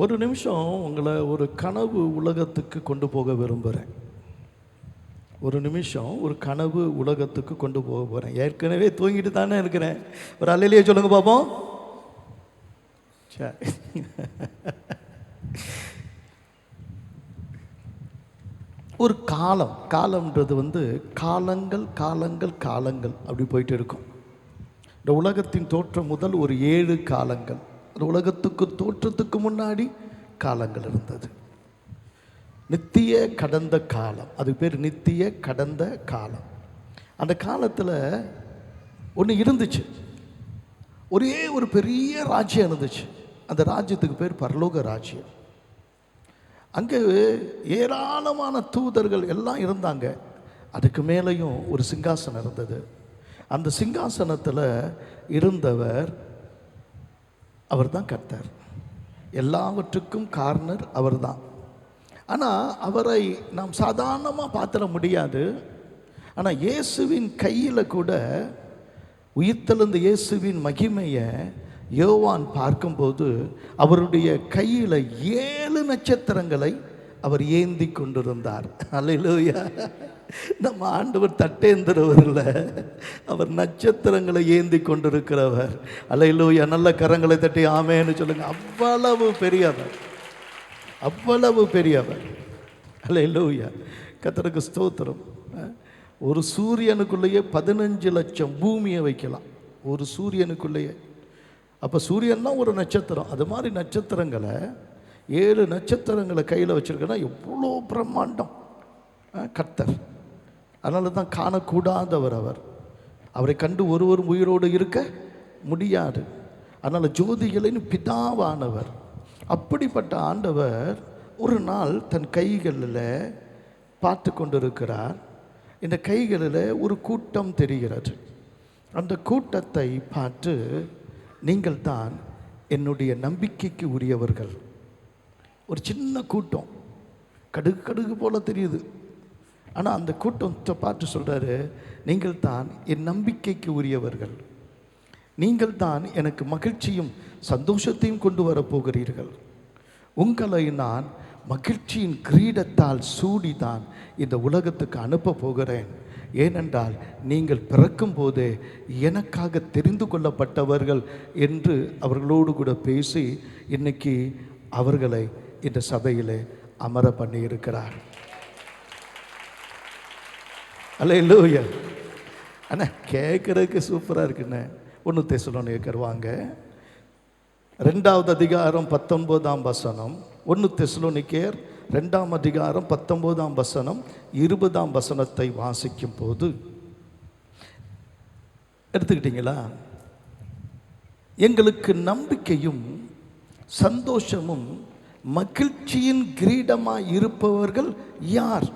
ஒரு நிமிஷம் உங்களை ஒரு கனவு உலகத்துக்கு கொண்டு போக விரும்புகிறேன். ஒரு நிமிஷம் ஒரு கனவு உலகத்துக்கு கொண்டு போக போகிறேன். ஏற்கனவே தூங்கிட்டு தானே இருக்கிறேன். ஒரு அல்லையிலேயே சொல்லுங்க பார்ப்போம். சரி, ஒரு காலம்ன்றது காலங்கள் காலங்கள் காலங்கள் அப்படி போயிட்டு இருக்கும். இந்த உலகத்தின் தோற்றம் முதல் ஒரு 7 காலங்கள். இந்த உலகத்துக்கு தோற்றத்துக்கு முன்னாடி காலங்கள் இருந்தது. நித்திய கடந்த காலம், அது பேர் நித்திய கடந்த காலம். அந்த காலத்தில் ஒன்று இருந்துச்சு, ஒரே ஒரு பெரிய ராஜ்யம் இருந்துச்சு. அந்த ராஜ்யத்துக்கு பேர் பரலோக ராஜ்யம். அங்கே ஏராளமான தூதர்கள் எல்லாம் இருந்தாங்க. அதுக்கு மேலேயும் ஒரு சிங்காசனம் இருந்தது. அந்த சிங்காசனத்தில் இருந்தவர் அவர் தான் கர்த்தர், எல்லாவற்றுக்கும் காரணர் அவர் தான். ஆனால் அவரை நாம் சாதாரணமாக பார்த்துட முடியாது. ஆனால் இயேசுவின் கையில் கூட, உயிர்த்தெழுந்த இயேசுவின் மகிமையை யோவான் பார்க்கும்போது அவருடைய கையில் 7 நட்சத்திரங்களை அவர் ஏந்தி கொண்டிருந்தார். அல்லேலூயா! நம்ம ஆண்டவர் தட்டேந்திரவர் இல்லை, அவர் நட்சத்திரங்களை ஏந்தி கொண்டிருக்கிறவர். அல்லேலூயா! நல்ல கரங்களை தட்டி ஆமேன்னு சொல்லுங்க. அவ்வளவு பெரியவர், அவ்வளவு பெரியவர். அல்லேலூயா! கர்த்தருக்கு ஸ்தோத்திரம். ஒரு சூரியனுக்குள்ளேயே 15 லட்சம் பூமியை வைக்கலாம், ஒரு சூரியனுக்குள்ளேயே. அப்போ சூரியன் தான் ஒரு நட்சத்திரம். அது மாதிரி நட்சத்திரங்களை 7 நட்சத்திரங்களை கையில் வச்சுருக்கேன்னா எவ்வளோ பிரம்மாண்டம் கர்த்தர். அதனால தான் காணக்கூடாதவர் அவர். அவரை கண்டு ஒருவரும் உயிரோடு இருக்க முடியாது. அதனால் ஜோதிகளின் பிதாவானவர். அப்படிப்பட்ட ஆண்டவர் ஒரு நாள் தன் கைகளில் பார்த்து கொண்டிருக்கிறார். இந்த கைகளில் ஒரு கூட்டம் தெரிகிறது. அந்த கூட்டத்தை பார்த்து, நீங்கள் தான் என்னுடைய நம்பிக்கைக்கு உரியவர்கள். ஒரு சின்ன கூட்டம், கடுகு கடுகு போல தெரியுது. ஆனால் அந்த கூட்டத்தை பார்த்து சொல்கிறாரு, நீங்கள் தான் என் நம்பிக்கைக்கு உரியவர்கள். நீங்கள் தான் எனக்கு மகிழ்ச்சியும் சந்தோஷத்தையும் கொண்டு வரப்போகிறீர்கள். உங்களை நான் மகிழ்ச்சியின் கிரீடத்தால் சூடிதான் இந்த உலகத்துக்கு அனுப்ப போகிறேன். ஏனென்றால் நீங்கள் பிறக்கும் போதே எனக்காக தெரிந்து கொள்ளப்பட்டவர்கள் என்று அவர்களோடு கூட பேசி இன்னைக்கு அவர்களை இந்த சபையிலே அமர பண்ணி இருக்கிறார். அல்லேலூயா! அண்ணா கேட்குறதுக்கு சூப்பராக இருக்குண்ணே. 1 தெசலோனிக்கர் வாங்க, 2வது அதிகாரம் 19ஆம் வசனம். 1 தெசலோனிக்கர் 2ஆம் அதிகாரம் 19ஆம் வசனம் 20ஆம் வசனத்தை வாசிக்கும் போது, எடுத்துக்கிட்டீங்களா? எங்களுக்கு நம்பிக்கையும் சந்தோஷமும் மகிழ்ச்சியின் கிரீடமாய் இருப்பவர்கள் யார்?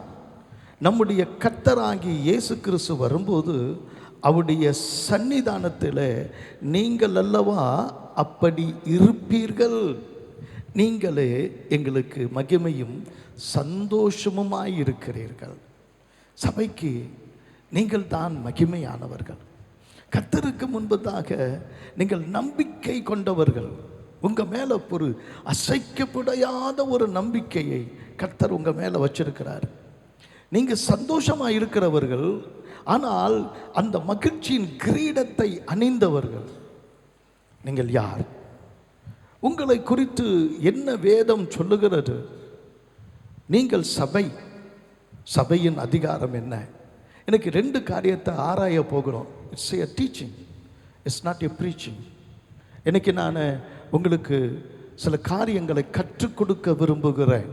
நம்முடைய கர்த்தராகி இயேசு கிறிஸ்து வரும்போது அவருடைய சன்னிதானத்தில் நீங்கள் அல்லவா அப்படி இருப்பீர்கள். நீங்களே எங்களுக்கு மகிமையும் சந்தோஷமுமாய் இருக்கிறீர்கள். சபைக்கு நீங்கள் தான் மகிமையானவர்கள். கர்த்தருக்கு முன்பதாக நீங்கள் நம்பிக்கை கொண்டவர்கள். உங்கள் மேலே ஒரு அசைக்கப்படாத ஒரு நம்பிக்கையை கர்த்தர் உங்கள் மேலே வச்சிருக்கிறார். நீங்கள் சந்தோஷமாக இருக்கிறவர்கள், ஆனால் அந்த மகிழ்ச்சியின் கிரீடத்தை அணிந்தவர்கள். நீங்கள் யார்? உங்களை குறித்து என்ன வேதம் சொல்லுகிறது? நீங்கள் சபை, சபையின் அதிகாரம் என்ன? எனக்கு 2 காரியத்தை ஆராய போகிறோம். It's a teaching, it's not a preaching. இன்னைக்கு நான் உங்களுக்கு சில காரியங்களை கற்றுக் கொடுக்க விரும்புகிறேன்.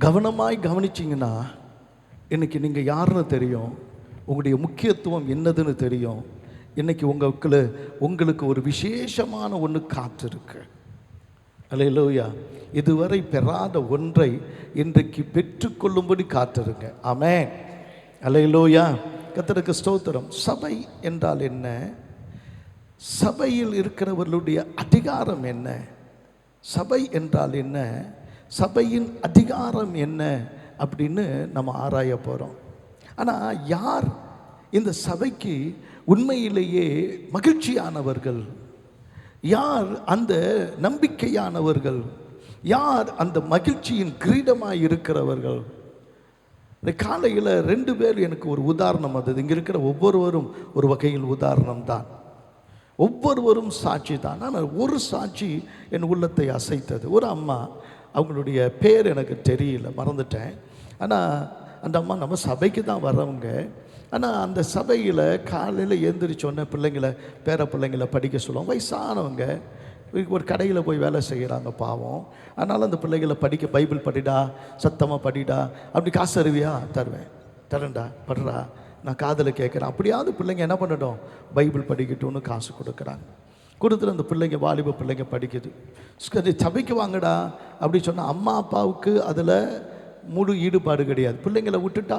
கவனமாய் கவனிச்சிங்கன்னா இன்றைக்கி நீங்கள் யாருன்னு தெரியும், உங்களுடைய முக்கியத்துவம் என்னதுன்னு தெரியும். இன்றைக்கி உங்களுக்கு ஒரு விசேஷமான ஒன்று காத்திருக்கு. அல்லேலூயா! இதுவரை பெறாத ஒன்றை இன்றைக்கு பெற்றுக்கொள்ளும்படி காத்திருங்க. ஆமென். அல்லேலூயா! கர்த்தருக்கு ஸ்தோத்திரம். சபை என்றால் என்ன? சபையில் இருக்கிறவர்களுடைய அதிகாரம் என்ன? சபை என்றால் என்ன? சபையின் அதிகாரம் என்ன அப்படின்னு நம்ம ஆராய போகிறோம். ஆனால் யார் இந்த சபைக்கு உண்மையிலேயே மகிழ்ச்சியானவர்கள்? யார் அந்த நம்பிக்கையானவர்கள்? யார் அந்த மகிழ்ச்சியின் கிரீடமாய் இருக்கிறவர்கள்? இந்த காலையில் 2 பேர் எனக்கு ஒரு உதாரணம். அது இங்கே இருக்கிற ஒவ்வொருவரும் ஒரு வகையில் உதாரணம் தான், ஒவ்வொருவரும் சாட்சி தான். ஆனால் ஒரு சாட்சி என் உள்ளத்தை அசைத்தது. ஒரு அம்மா, அவங்களுடைய பேர் எனக்கு தெரியல, மறந்துட்டேன். ஆனால் அந்த அம்மா நம்ம சபைக்கு தான் வர்றவங்க. ஆனால் அந்த சபையில் காலையில் எழுந்திரிச்சோன்னே பிள்ளைங்களை, பேர பிள்ளைங்களை படிக்க சொல்லுவோம். வயசானவங்க ஒரு கடையில் போய் வேலை செய்கிறாங்க பாவம். அதனால் அந்த பிள்ளைகளை படிக்க, பைபிள் படிடா, சத்தமாக படிடா, அப்படி காசு தருவியா? தருவேன். தரேன்டா, படுறா, நான் காதில் கேட்குறேன். அப்படியாவது பிள்ளைங்க என்ன பண்ணட்டும், பைபிள் படிக்கட்டும்னு காசு கொடுக்குறாங்க. கொடுத்துட்டு அந்த பிள்ளைங்க, வாலிப பிள்ளைங்க படிக்குது. சபைக்கு வாங்கடா அப்படி சொன்னால் அம்மா அப்பாவுக்கு அதில் முழு ஈடுபாடு கிடையாது. பிள்ளைங்களை விட்டுட்டா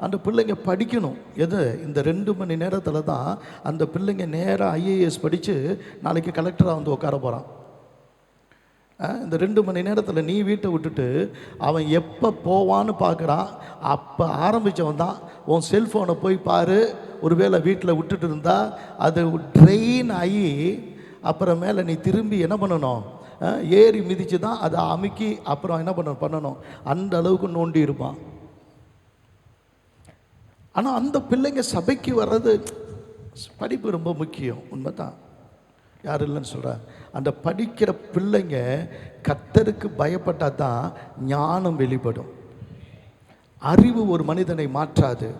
அந்த பிள்ளைங்க படிக்கணும். எது? இந்த 2 மணி நேரத்தில் தான் அந்த பிள்ளைங்க நேராக IAS படித்து நாளைக்கு கலெக்டராக வந்து உட்கார போகிறான். இந்த 2 மணி நேரத்தில் நீ வீட்டை விட்டுட்டு அவன் எப்போ போவான்னு பார்க்குறான். அப்போ ஆரம்பித்தவன் தான் உன் செல்ஃபோனை போய் பாரு. ஒருவேளை வீட்டில் விட்டுட்டு இருந்தால் அது ட்ரெயின் ஆகி அப்புறம் நீ திரும்பி என்ன பண்ணணும், ஏறி மிதித்து தான் அதை அமுக்கி அப்புறம் என்ன பண்ணணும், அந்த அளவுக்கு நோண்டி இருப்பான். ஆனால் அந்த பிள்ளைங்க சபைக்கு வர்றது, படிப்பு ரொம்ப முக்கியம், உண்மைதான், யாரும் இல்லைன்னு சொல்கிற. அந்த படிக்கிற பிள்ளைங்க கர்த்தருக்கு பயப்பட்டால் தான் ஞானம் வெளிப்படும். அறிவு ஒரு மனிதனை மாற்றாது,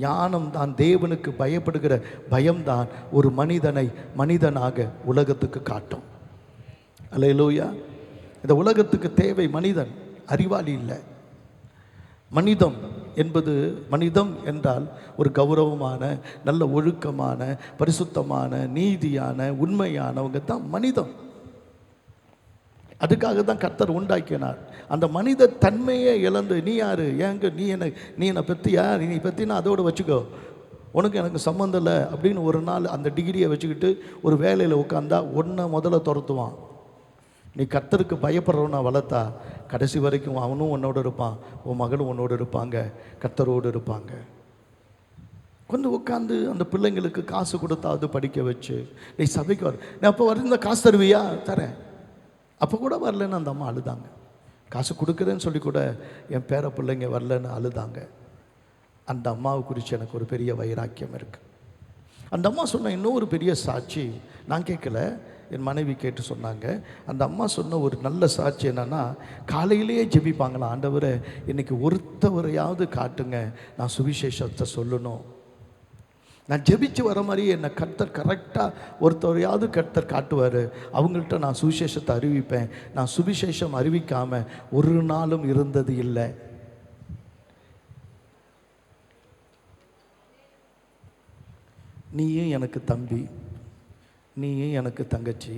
ஞானம் தான், தேவனுக்கு பயப்படுகிற பயம்தான் ஒரு மனிதனை மனிதனாக உலகத்துக்கு காட்டும். அல்லேலூயா. இந்த உலகத்துக்கு தேவை மனிதன், அறிவாளி இல்லை. மனிதம் என்பது, மனிதம் என்றால் ஒரு கௌரவமான, நல்ல ஒழுக்கமான, பரிசுத்தமான, நீதியான, உண்மையானவங்க தான் மனிதம். அதுக்காக தான் கர்த்தர் உண்டாக்கினார். அந்த மனித தன்மையை இழந்து நீ யாரு, ஏங்க நீ என்னை பற்றியா, நீ பற்றினா அதோடு வச்சுக்கோ, உனக்கு எனக்கு சம்மந்தம் இல்லை அப்படின்னு ஒரு நாள் அந்த டிகிரியை வச்சுக்கிட்டு ஒரு வேலையில் உட்காந்தா ஒன்றை முதல்ல துரத்துவான். நீ கர்த்தருக்கு பயப்படுறவனா வளர்த்தா கடைசி வரைக்கும் அவனும் உன்னோடு இருப்பான், உன் மகளும் உன்னோடு இருப்பாங்க, கர்த்தரோடு இருப்பாங்க. கொஞ்சம் உட்காந்து அந்த பிள்ளைங்களுக்கு காசு கொடுத்தா அது படிக்க வச்சு, நீ சபைக்கு வர, நீ அப்போ வர காசு தருவியா? தரேன். அப்போ கூட வரலன்னு அந்த அம்மா அழுதாங்க. காசு கொடுக்குறேன்னு சொல்லி கூட என் பேர பிள்ளைங்க வரலன்னு அழுதாங்க. அந்த அம்மாவை குறித்து எனக்கு ஒரு பெரிய வைராக்கியம் இருக்குது. அந்த அம்மா சொன்ன இன்னொரு பெரிய சாட்சி நான் கேட்கல, என் மனைவி கேட்டு சொன்னாங்க. அந்த அம்மா சொன்ன ஒரு நல்ல சாட்சி என்னென்னா, காலையிலேயே ஜெபிப்பாங்களாம், ஆண்டவரை இன்றைக்கி ஒருத்தவரையாவது காட்டுங்க, நான் சுவிசேஷத்தை சொல்லணும். நான் ஜெபிச்சு வர மாதிரியே என்னை கர்த்தர் கரெக்டாக ஒருத்தவரையாவது கர்த்தர் காட்டுவார், அவங்கள்ட்ட நான் சுவிசேஷத்தை அறிவிப்பேன். நான் சுவிசேஷம் அறிவிக்காமல் ஒரு நாளும் இருந்தது இல்லை. நீயும் எனக்கு தம்பி, நீயும் எனக்கு தங்கச்சி,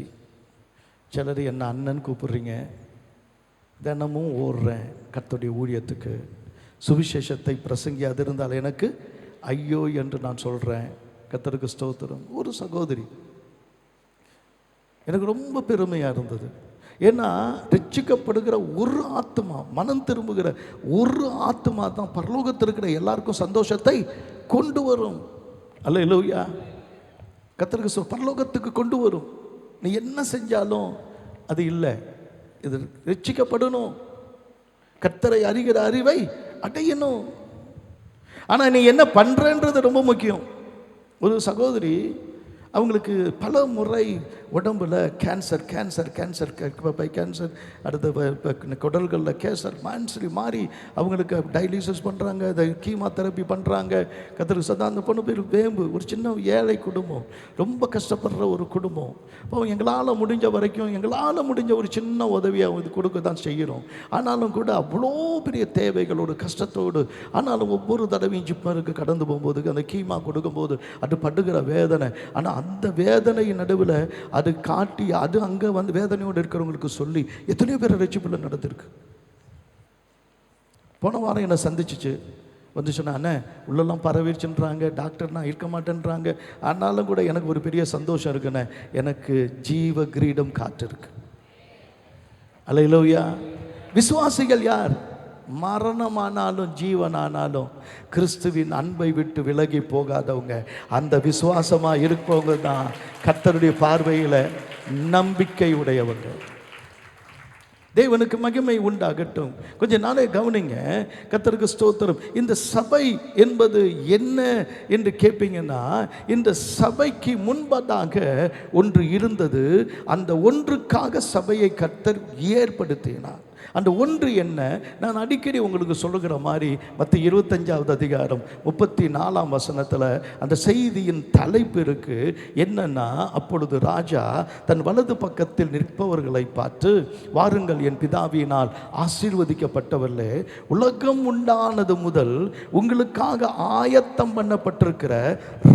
சிலர் என்ன அண்ணன் கூப்பிட்றீங்க, தினமும் ஓடுறேன் கர்த்தருடைய ஊழியத்துக்கு, சுவிசேஷத்தை பிரசங்கி அது இருந்தால் எனக்கு ஐயோ என்று நான் சொல்கிறேன். கர்த்தருக்கு ஸ்தோத்திரம். ஒரு சகோதரி, எனக்கு ரொம்ப பெருமையாக இருந்தது. ஏன்னா ரட்சிக்கப்படுகிற ஒரு ஆத்மா, மனம் திரும்புகிற ஒரு ஆத்மா தான் பரலோகத்தில் இருக்கிற எல்லாருக்கும் சந்தோஷத்தை கொண்டு வரும். அல்லேலூயா. கர்த்தருக்கு பரலோகத்துக்கு கொண்டு வரும். நீ என்ன செஞ்சாலும் அது இல்லை, இது ரட்சிக்கப்படணும், கர்த்தரை அறிகிற அறிவை அடையணும். ஆனால் நீ என்ன பண்ணுறன்றது ரொம்ப முக்கியம். ஒரு சகோதரி, அவங்களுக்கு பல முறை உடம்பில் கேன்சர் கேன்சர் கேன்சர் கேன்சர், அடுத்த குடல்களில் கேன்சர் மான்சரி மாறி அவங்களுக்கு டைலிசிஸ் பண்ணுறாங்க, அதை கீமா தெரப்பி பண்ணுறாங்க. கத்திரிக்கு சதா அந்த பொண்ணு பேர் வேம்பு, ஒரு சின்ன ஏழை குடும்பம், ரொம்ப கஷ்டப்படுற ஒரு குடும்பம். அப்போ எங்களால் முடிஞ்ச வரைக்கும், எங்களால் முடிஞ்ச ஒரு சின்ன உதவியை அவங்க கொடுக்க தான் செய்கிறோம். ஆனாலும் கூட அவ்வளோ பெரிய தேவைகளோடு கஷ்டத்தோடு, ஆனாலும் ஒவ்வொரு தடவையும் ஜிப்மருக்கு கடந்து போகும்போது அந்த கீமா கொடுக்கும்போது அது படுகிற வேதனை. ஆனால் அந்த வேதனையின் நடுவில் அது காட்டி, அது அங்கே வந்து வேதனையோடு இருக்கிறவங்களுக்கு சொல்லி எத்தனையோ பேர் ரட்சிப்புல நடந்திருக்கு. போன வாரம் என்னை சந்திச்சிச்சு, வந்து சொன்னா, அண்ணே உள்ளெல்லாம் பரவிடுச்சுன்றாங்க, டாக்டர்னா இருக்க மாட்டேன்றாங்க, ஆனாலும் கூட எனக்கு ஒரு பெரிய சந்தோஷம் இருக்குண்ணே, எனக்கு ஜீவ கிரீடம் காத்திருக்கு. அல்லேலூயா. விசுவாசிகள் யார்? மரணமானாலும் ஜீவனானாலும் கிறிஸ்துவின் அன்பை விட்டு விலகி போகாதவங்க, அந்த விசுவாசமாக இருப்பவங்க தான் கர்த்தருடைய பார்வையில் நம்பிக்கை உடையவங்க. தேவனுக்கு மகிமை உண்டாகட்டும். கொஞ்சம் நாளே கவனிங்க. கர்த்தருக்கு ஸ்தோத்திரம். இந்த சபை என்பது என்ன என்று கேட்பீங்கன்னா, இந்த சபைக்கு முன்பதாக ஒன்று இருந்தது. அந்த ஒன்றுக்காக சபையை கர்த்தர் ஏற்படுத்தினார். அந்த ஒன்று என்ன? நான் அடிக்கடி உங்களுக்கு சொல்லுகிற மாதிரி மத்திய 25வது அதிகாரம் 34ஆம் வசனத்தில் அந்த செய்தியின் தலைப்பு இருக்கு. என்னன்னா, அப்பொழுது ராஜா தன் வலது பக்கத்தில் நிற்பவர்களை பார்த்து, வாருங்கள், என் பிதாவினால் ஆசீர்வதிக்கப்பட்டவர்களே, உலகம் உண்டானது முதல் உங்களுக்காக ஆயத்தம் பண்ணப்பட்டிருக்கிற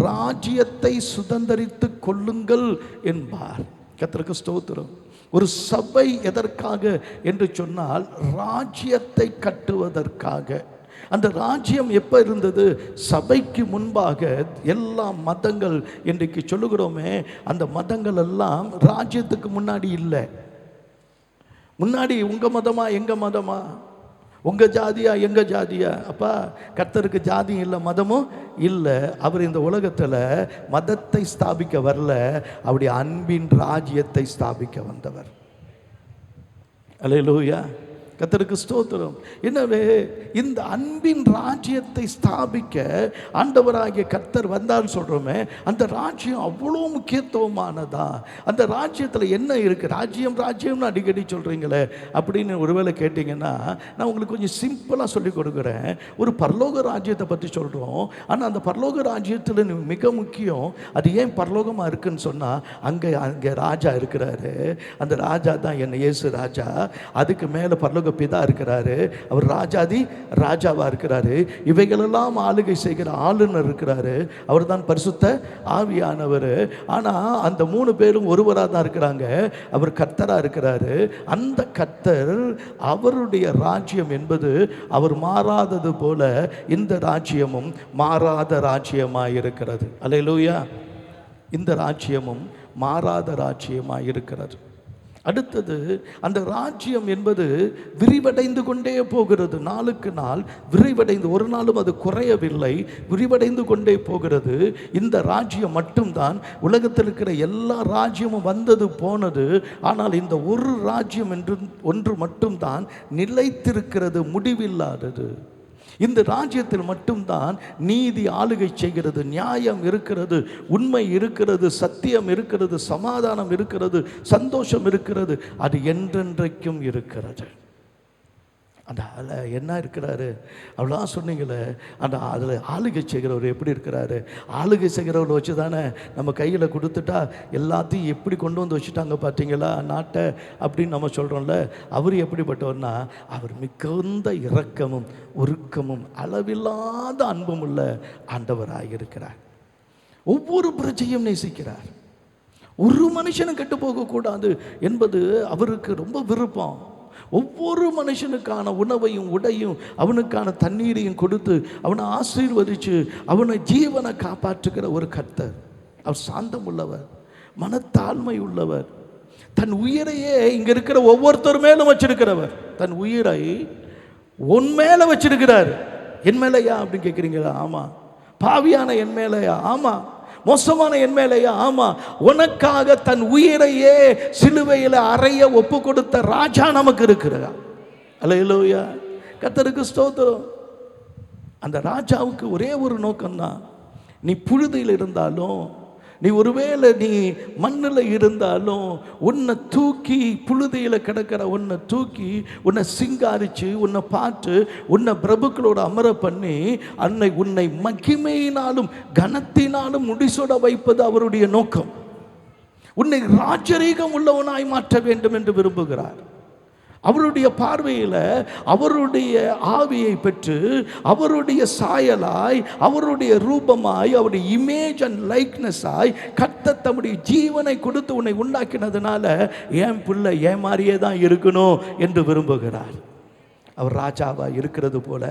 ராஜ்யத்தை சுதந்தரித்து கொள்ளுங்கள் என்பார். கர்த்தருக்கு ஸ்தோத்திரம். ஒரு சபை எதற்காக என்று சொன்னால், ராஜ்யத்தை கட்டுவதற்காக. அந்த ராஜ்யம் எப்போ இருந்தது? சபைக்கு முன்பாக எல்லா மதங்கள் இன்றைக்கு சொல்லுகிறோமே, அந்த மதங்கள் எல்லாம் ராஜ்யத்துக்கு முன்னாடி இல்லை. முன்னாடி உங்கள் மதமா எங்கள் மதமா, உங்கள் ஜாதியா எங்கள் ஜாதியா? அப்பா, கர்த்தருக்கு ஜாதியும் இல்லை, மதமும் இல்லை. அவர் இந்த உலகத்தில் மதத்தை ஸ்தாபிக்க வரல, அவருடைய அன்பின் ராஜ்யத்தை ஸ்தாபிக்க வந்தவர். அல்லேலூயா, கர்த்தருக்கு ஸ்தோத்திரம். எனவே இந்த அன்பின் ராஜ்யத்தை ஸ்தாபிக்க ஆண்டவராகிய கர்த்தர் வந்தான்னு சொல்கிறோமே, அந்த ராஜ்யம் அவ்வளோ முக்கியத்துவமானதா? அந்த ராஜ்யத்தில் என்ன இருக்குது? ராஜ்யம்னு அடிக்கடி சொல்கிறீங்களே அப்படின்னு ஒருவேளை கேட்டிங்கன்னா, நான் உங்களுக்கு கொஞ்சம் சிம்பிளாக சொல்லிக் கொடுக்குறேன். ஒரு பரலோக ராஜ்யத்தை பற்றி சொல்கிறோம். ஆனால் அந்த பரலோக ராஜ்யத்தில் மிக முக்கியம், அது ஏன் பரலோகமாக இருக்குன்னு சொன்னால், அங்கே ராஜா இருக்கிறாரு. அந்த ராஜா தான் என்ன இயேசு ராஜா. அதுக்கு மேலே பரலோக பிதா இருக்கிறாரு. அவர் ராஜாதி ராஜாவா இருக்கிறாரு. இவைகளெல்லாம் ஆளுகை செய்கிற ஆளுநர் இருக்கிறாரு. அவர் தான் பரிசுத்த ஆவியானவர். ஆனா அந்த 3 பேரும் ஒருவராக தான் இருக்கிறாங்க. அவர் கர்த்தரா இருக்கிறாரு. அந்த கர்த்தர், அவருடைய ராஜ்யம் என்பது அவர் மாறாதது போல இந்த ராஜ்யமும் மாறாத ராஜ்யமாய் இருக்கிறது. அல்லேலூயா. இந்த ராஜ்யமும் மாறாத ராஜ்யமாய் இருக்கிறது. அடுத்தது, அந்த ராஜ்யம் என்பது விரிவடைந்து கொண்டே போகிறது. நாளுக்கு நாள் விரிவடைந்து, ஒரு நாளும் அது குறையவில்லை, விரிவடைந்து கொண்டே போகிறது. இந்த ராஜ்யம் மட்டும்தான், உலகத்தில் இருக்கிற எல்லா ராஜ்யமும் வந்தது போனது. ஆனால் இந்த ஒரு ராஜ்யம் என்று ஒன்று மட்டும்தான் நிலைத்திருக்கிறது, முடிவில்லாதது. இந்த ராஜ்யத்தில் மட்டும்தான் நீதி ஆளுகை செய்கிறது, நியாயம் இருக்கிறது, உண்மை இருக்கிறது, சத்தியம் இருக்கிறது, சமாதானம் இருக்கிறது, சந்தோஷம் இருக்கிறது. அது என்றென்றைக்கும் இருக்கிறது. அந்த என்ன இருக்கிறாரு? அவ்வளோதான் சொன்னீங்களே. அந்த அதில் ஆளுகை செய்கிறவர் எப்படி இருக்கிறாரு? ஆளுகை செய்கிறவரை வச்சு தானே நம்ம கையில் கொடுத்துட்டா எல்லாத்தையும் எப்படி கொண்டு வந்து வச்சுட்டாங்க பார்த்தீங்களா நாட்டை அப்படின்னு நம்ம சொல்கிறோம்ல. அவர் எப்படிப்பட்டவர்னா, அவர் மிகுந்த இரக்கமும் உருக்கமும் அளவில்லாத அன்பும் உள்ள ஆண்டவராக இருக்கிறார். ஒவ்வொரு பிரஜையும் நேசிக்கிறார். ஒரு மனுஷனும் கெட்டு போகக்கூடாது என்பது அவருக்கு ரொம்ப விருப்பம். ஒவ்வொரு மனுஷனுக்கான உணவையும் உடையும் அவனுக்கான தண்ணீரையும் கொடுத்து அவனை ஆசீர்வதித்து அவனை ஜீவனை காப்பாற்றுகிற ஒரு கர்த்தர். அவர் சாந்தம் உள்ளவர், மனத்தாழ்மை உள்ளவர், தன் உயிரையே இங்கே இருக்கிற ஒவ்வொருத்தர் மேலும் வச்சிருக்கிறவர். தன் உயிரை உன் மேலே வச்சிருக்கிறார். என் மேலையா அப்படின்னு கேட்குறீங்களா? ஆமாம். பாவியான என் மேலையா? ஆமாம். மோசமான என் மேலையா? ஆமா. உனக்காக தன் உயிரையே சிலுவையில் அறைய ஒப்பு கொடுத்த ராஜா நமக்கு இருக்கிறா. அல்லேலூயா, கர்த்தருக்கு ஸ்தோத்திரம். அந்த ராஜாவுக்கு ஒரே ஒரு நோக்கம்தான். நீ புழுதியில் இருந்தாலும், நீ ஒருவேளை நீ மண்ணில் இருந்தாலும், உன்னை தூக்கி, புழுதியில் கிடக்கிற உன்னை தூக்கி, உன்னை சிங்காரிச்சு, உன்னை பார்த்து, உன்னை பிரபுக்களோட அமர பண்ணி, உன்னை மகிமையினாலும் கனத்தினாலும் முடிசூட வைப்பது அவருடைய நோக்கம். உன்னை ராஜரீகம் உள்ளவனாய் மாற்ற வேண்டும் என்று விரும்புகிறார். அவருடைய பார்வையில் அவருடைய ஆவியை பெற்று, அவருடைய சாயலாய், அவருடைய ரூபமாய், அவருடைய இமேஜ் அண்ட் லைக்னஸாய் கர்த்தர் தம்முடைய ஜீவனை கொடுத்து உன்னை உண்டாக்கினதுனால என் பிள்ளை என் மாதிரியே தான் இருக்கணும் என்று விரும்புகிறார். அவர் ராஜாவாக இருக்கிறது போல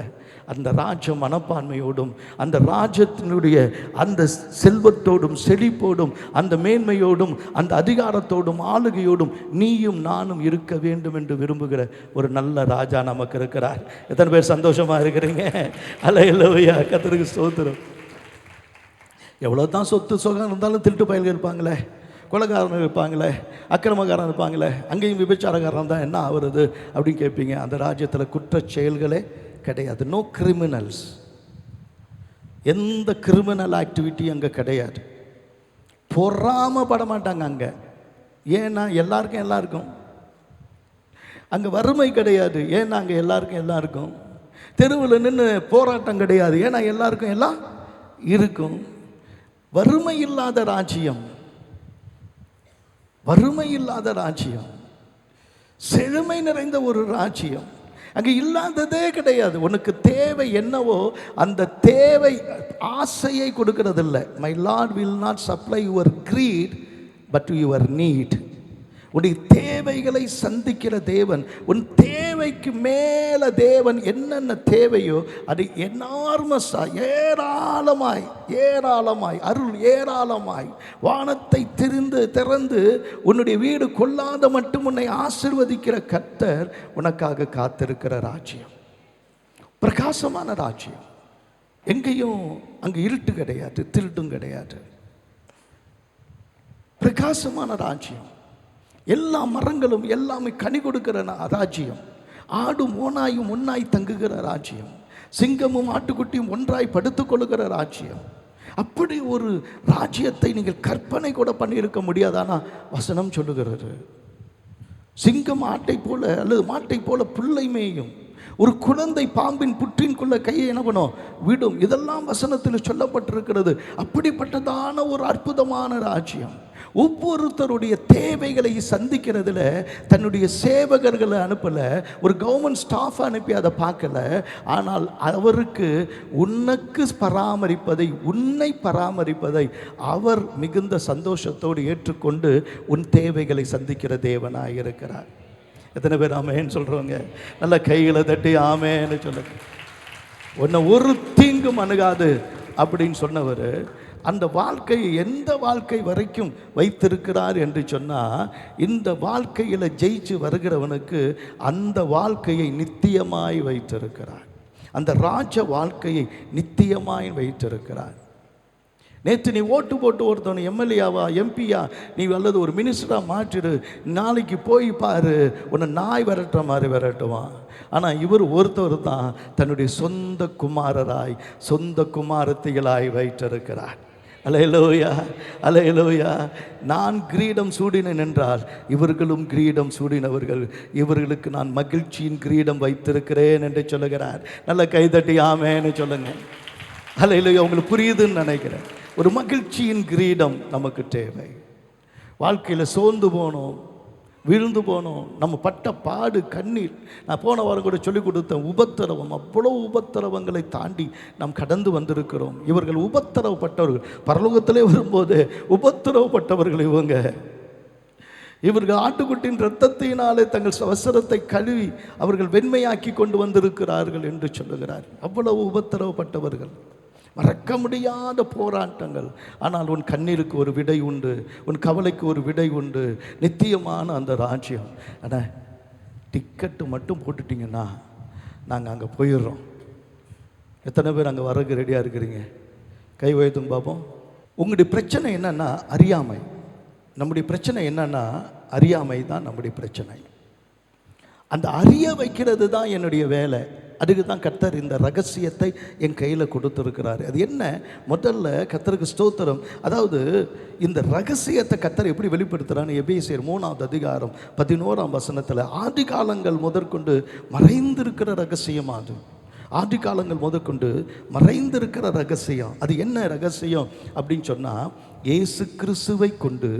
அந்த ராஜ மனப்பான்மையோடும் அந்த ராஜ்யத்தினுடைய அந்த செல்வத்தோடும் செழிப்போடும் அந்த மேன்மையோடும் அந்த அதிகாரத்தோடும் ஆளுகையோடும் நீயும் நானும் இருக்க வேண்டும் என்று விரும்புகிற ஒரு நல்ல ராஜா நமக்கு இருக்கிறார். எத்தனை பேர் சந்தோஷமாக இருக்கிறீங்க? அல்லேலூயா, கர்த்தருக்கு ஸ்தோத்திரம். எவ்வளோ தான் சொத்து சுகம் இருந்தாலும் திருட்டு பயல்கள் இருப்பாங்களே, கொலைகாரன் இருப்பாங்களே, அக்கிரமக்காரன் இருப்பாங்களே, அங்கேயும் விபச்சாரக்காரன் தான் என்ன ஆகுறது அப்படின்னு கேட்பீங்க. அந்த ராஜ்யத்தில் குற்ற செயல்களே கிடையாது. No criminals. எந்த கிரிமினல் ஆக்டிவிட்டி அங்கே கிடையாது. பொறாமப்பட மாட்டாங்க அங்கே. ஏன்னா எல்லாருக்கும் அங்கே வறுமை கிடையாது. ஏன்னா அங்கே எல்லாருக்கும் தெருவில் நின்று போராட்டம் கிடையாது. ஏன்னா எல்லாருக்கும் எல்லாம் இருக்கும். வறுமை இல்லாத ராஜ்யம், வறுமை இல்லாத ராஜ்யம், செழுமை நிறைந்த ஒரு ராஜ்யம். அங்கே இல்லாததே கிடையாது. உனக்கு தேவை என்னவோ அந்த தேவை ஆசையை கொடுக்கறதில்லை. My lord will not supply your greed but your need. உன்னுடைய தேவைகளை சந்திக்கிற தேவன், உன் தேவைக்கு மேலே தேவன் என்னென்ன தேவையோ அது என்னார்மஸாய் ஏராளமாய் அருள் ஏராளமாய் வானத்தை திறந்து உன்னுடைய வீடு கொள்ளாத மட்டும் உன்னை ஆசீர்வதிக்கிற கர்த்தர் உனக்காக காத்திருக்கிற ராஜ்யம், பிரகாசமான ராஜ்யம். எங்கேயும் அங்கே இருட்டு கிடையாது, திருட்டும் கிடையாது. பிரகாசமான ராஜ்யம். எல்லா மரங்களும் எல்லாமே கனி கொடுக்கிற ராஜ்யம். ஆடும் ஓனாயும் ஒன்றாய் தங்குகிற ராஜ்யம். சிங்கமும் ஆட்டுக்குட்டியும் ஒன்றாய் படுத்துக்கொள்ளுகிற ராஜ்யம். அப்படி ஒரு ராஜ்யத்தை நீங்கள் கற்பனை கூட பண்ணியிருக்க முடியாதானா வசனம் சொல்லுகிறது. சிங்கம் ஆட்டை போல அல்லது மாட்டை போல புல்லை மேயும், ஒரு குழந்தை பாம்பின் புற்றின்குள்ள கையை என்ன பண்ணும் விடும். இதெல்லாம் வசனத்தில் சொல்லப்பட்டிருக்கிறது. அப்படிப்பட்டதான ஒரு அற்புதமான ராஜ்யம். ஒவ்வொருத்தருடைய தேவைகளை சந்திக்கிறதுல தன்னுடைய சேவகர்களை அனுப்பல, ஒரு கவர்மெண்ட் ஸ்டாஃப் அனுப்பி அதை பார்க்கல. ஆனால் அவருக்கு உன்னை பராமரிப்பதை அவர் மிகுந்த சந்தோஷத்தோடு ஏற்றுக்கொண்டு உன் தேவைகளை சந்திக்கிற தேவனாக இருக்கிறார். எத்தனை பேர் ஆமேன்னு சொல்கிறவங்க? நல்ல கைகளை தட்டி ஆமேன்னு சொல்லுங்க. உன்னை ஒரு தீங்கும் அணுகாது அப்படின்னு சொன்னவர் அந்த வாழ்க்கையை எந்த வாழ்க்கை வரைக்கும் வைத்திருக்கிறார் என்று சொன்னால், இந்த வாழ்க்கையில் ஜெயிச்சு வருகிறவனுக்கு அந்த வாழ்க்கையை நித்தியமாய் வைத்திருக்கிறார். அந்த ராஜ வாழ்க்கையை நித்தியமாய் வைத்திருக்கிறார். நேற்று நீ ஓட்டு போட்டு ஒருத்தவனை எம்எல்ஏவா எம்பியா நீ அல்லது ஒரு மினிஸ்டராக மாற்றிடு, நாளைக்கு போய் பாரு உன்னை நாய் விரட்டுற மாதிரி விரட்டுவான். ஆனால் இவர் ஒருத்தவர் தான் தன்னுடைய சொந்த குமாரராய் சொந்த குமாரத்திகளாய் வைத்திருக்கிறார். அல்லேலூயா, அல்லேலூயா. நான் கிரீடம் சூடினேன் என்றால் இவர்களும் கிரீடம் சூடினவர்கள், இவர்களுக்கு நான் மகிழ்ச்சியின் கிரீடம் வைத்திருக்கிறேன் என்று சொல்லுகிறார். நல்ல கைதட்டி ஆமேன்னு சொல்லுங்க. அல்லேலூயா. உங்களுக்கு புரியுதுன்னு நினைக்கிறேன். ஒரு மகிழ்ச்சியின் கிரீடம் நமக்கு தேவை. வாழ்க்கையில் சோர்ந்து போனோம், விழுந்து போனோம், நம்ம பட்ட பாடு கண்ணீர். நான் போன வாரம் கூட சொல்லிக் கொடுத்தேன். உபத்திரவம், அவ்வளோ உபத்திரவங்களை தாண்டி நாம் கடந்து வந்திருக்கிறோம். இவர்கள் உபத்திரவப்பட்டவர்கள். பரலோகத்திலே வரும்போது உபத்திரவப்பட்டவர்கள் இவர்கள் ஆட்டுக்குட்டின் இரத்தத்தினாலே தங்கள் வஸ்திரத்தை கழுவி அவர்கள் வெண்மையாக்கி கொண்டு வந்திருக்கிறார்கள் என்று சொல்லுகிறார். அவ்வளவு உபத்திரவப்பட்டவர்கள், மறக்க முடியாத போராட்டங்கள். ஆனால் உன் கண்ணீருக்கு ஒரு விடை உண்டு, உன் கவலைக்கு ஒரு விடை உண்டு, நித்தியமான அந்த ராஜ்யம். ஆனால் டிக்கெட்டு மட்டும் போட்டுட்டிங்கன்னா நாங்கள் அங்கே போயிடுறோம். எத்தனை பேர் அங்கே வரக்கு ரெடியாக இருக்கிறீங்க? கை உயர்த்துங்க பார்ப்போம். உங்களுடைய பிரச்சனை என்னன்னா அறியாமை. நம்முடைய பிரச்சனை என்னன்னா அறியாமை தான் நம்முடைய பிரச்சனை. அந்த அறிய வைக்கிறது தான் என்னுடைய வேலை. அதுக்கு தான் கர்த்தர் இந்த ரகசியத்தை என் கையில் கொடுத்துருக்கிறார். அது என்ன? முதல்ல கர்த்தருக்கு ஸ்தோத்திரம். அதாவது இந்த ரகசியத்தை கர்த்தர் எப்படி வெளிப்படுத்துகிறான்னு எபேசியர் 3:11 ஆதி காலங்கள் முதற்கொண்டு மறைந்திருக்கிற ரகசியம். அது ஆதி காலங்கள் முதற்கொண்டு மறைந்திருக்கிற ரகசியம். அது என்ன ரகசியம் அப்படின்னு சொன்னால், இயேசு கிறிஸ்துவை கொண்டு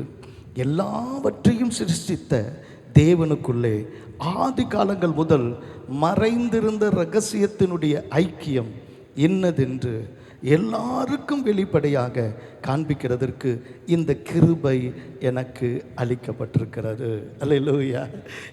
எல்லாவற்றையும் சிருஷ்டித்த தேவனுக்குள்ளே ஆதி காலங்கள் முதல் மறைந்திருந்த ரகசியத்தினுடைய ஐக்கியம் என்னதென்று எல்லாருக்கும் வெளிப்படையாக காண்பிக்கிறதற்கு இந்த கிருபை எனக்கு அளிக்கப்பட்டிருக்கிறது. அல்லேலூயா.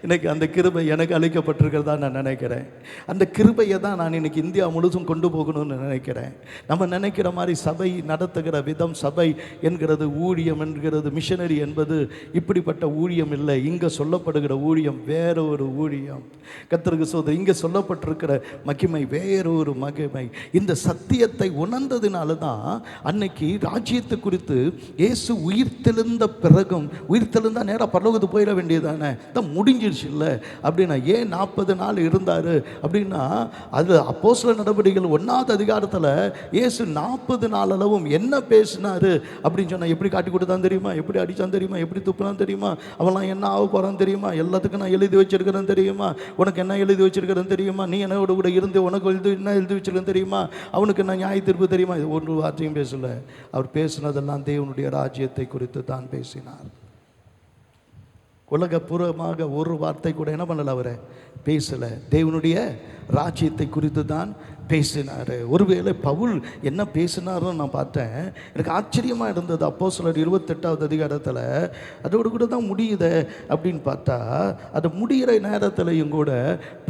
இன்னைக்கு அந்த கிருபை எனக்கு அளிக்கப்பட்டிருக்கிறதா நான் நினைக்கிறேன். அந்த கிருபையை தான் நான் இன்னைக்கு இந்தியா முழுதும் கொண்டு போகணும்னு நினைக்கிறேன். நம்ம நினைக்கிற மாதிரி சபை நடத்துகிற விதம், சபை என்கிறது, ஊழியம் என்கிறது, மிஷனரி என்பது இப்படிப்பட்ட ஊழியம் இல்லை. இங்கே சொல்லப்படுகிற ஊழியம் வேற ஒரு ஊழியம். கர்த்தருக்கு ஸ்தோத்திரம். இங்கே சொல்லப்பட்டிருக்கிற மகிமை வேற ஒரு மகிமை. இந்த சத்தியத்தை உணர்ந்ததுனால தான் அன்னைக்கு ராஜ்யத்தை குறித்து இயேசு உயிர்த்தெழுந்த பிறகும், உயிர்த்தெழுந்தா நேராக பரலோகத்துக்கு போயிட வேண்டியதானே, தான் முடிஞ்சிருச்சு இல்லை அப்படின்னா. ஏன் 40 நாள் இருந்தார் அப்படின்னா, அது அப்போஸ்தலர் நடவடிக்கைகள் 1வது அதிகாரத்தில் இயேசு 40 நாள் அளவும் என்ன பேசினார் அப்படின்னு சொன்னால், எப்படி காட்டி கொடுத்தான் தெரியுமா, எப்படி அடித்தான் தெரியுமா, எப்படி துப்புனான் தெரியுமா, அவன்லாம் என்ன ஆக போகிறான் தெரியுமா, எல்லாத்துக்கும் நான் எழுதி வச்சிருக்கிறேன் தெரியுமா, உனக்கு என்ன எழுதி வச்சிருக்கிறேன் தெரியுமா, நீ என்னோட கூட இருந்து உனக்கு என்ன எழுதி வச்சிருக்கேன் தெரியுமா, அவனுக்கு என்ன நியாய தீர்ப்பு தெரியுமா. இது ஒரு வார்த்தையும் பேசல. அவர் பேசினதெல்லாம் தேவனுடைய ராஜ்யத்தை குறித்து தான் பேசினார். உலகபூர்வமாக ஒரு வார்த்தை கூட என்ன பண்ணல, அவரை பேசல. தேவனுடைய ராஜ்யத்தை குறித்து தான் பேசினார். ஒருவேளை பவுல் என்ன பேசினார்னு நான் பார்த்தேன். எனக்கு ஆச்சரியமாக இருந்தது. அப்போஸ்தலர் 28வது அதிகாரத்தில் அதோடு கூட தான் முடியுது அப்படின்னு பார்த்தா, அது முடிகிற நேரத்திலையும் கூட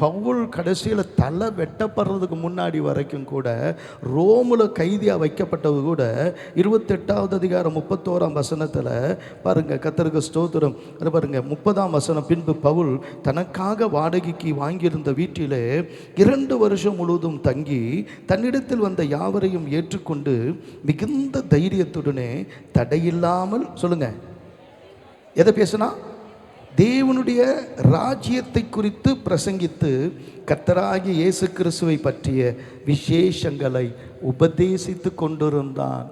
பவுல் கடைசியில் தலை வெட்டப்படுறதுக்கு முன்னாடி வரைக்கும் கூட ரோமில் கைதியாக வைக்கப்பட்டது கூட 28வது அதிகாரம் 31ஆம் வசனத்தில் பாருங்கள். கர்த்தருக்கு ஸ்தோத்திரம். அது பாருங்கள் 30ஆம் வசனம். பின்பு பவுல் தனக்காக வாடகைக்கு வாங்கியிருந்த வீட்டிலே 2 வருஷம் முழுவதும் தங்கி தன்னிடத்தில் வந்த யாவரையும் ஏற்றுக்கொண்டு மிகுந்த தைரியத்துடனே தடையில்லாமல், சொல்லுங்க, எதை பேசினா, தேவனுடைய ராஜ்யத்தை குறித்து பிரசங்கித்து கர்த்தராகிய இயேசு கிறிஸ்துவை பற்றிய விசேஷங்களை உபதேசித்து கொண்டிருந்தான்.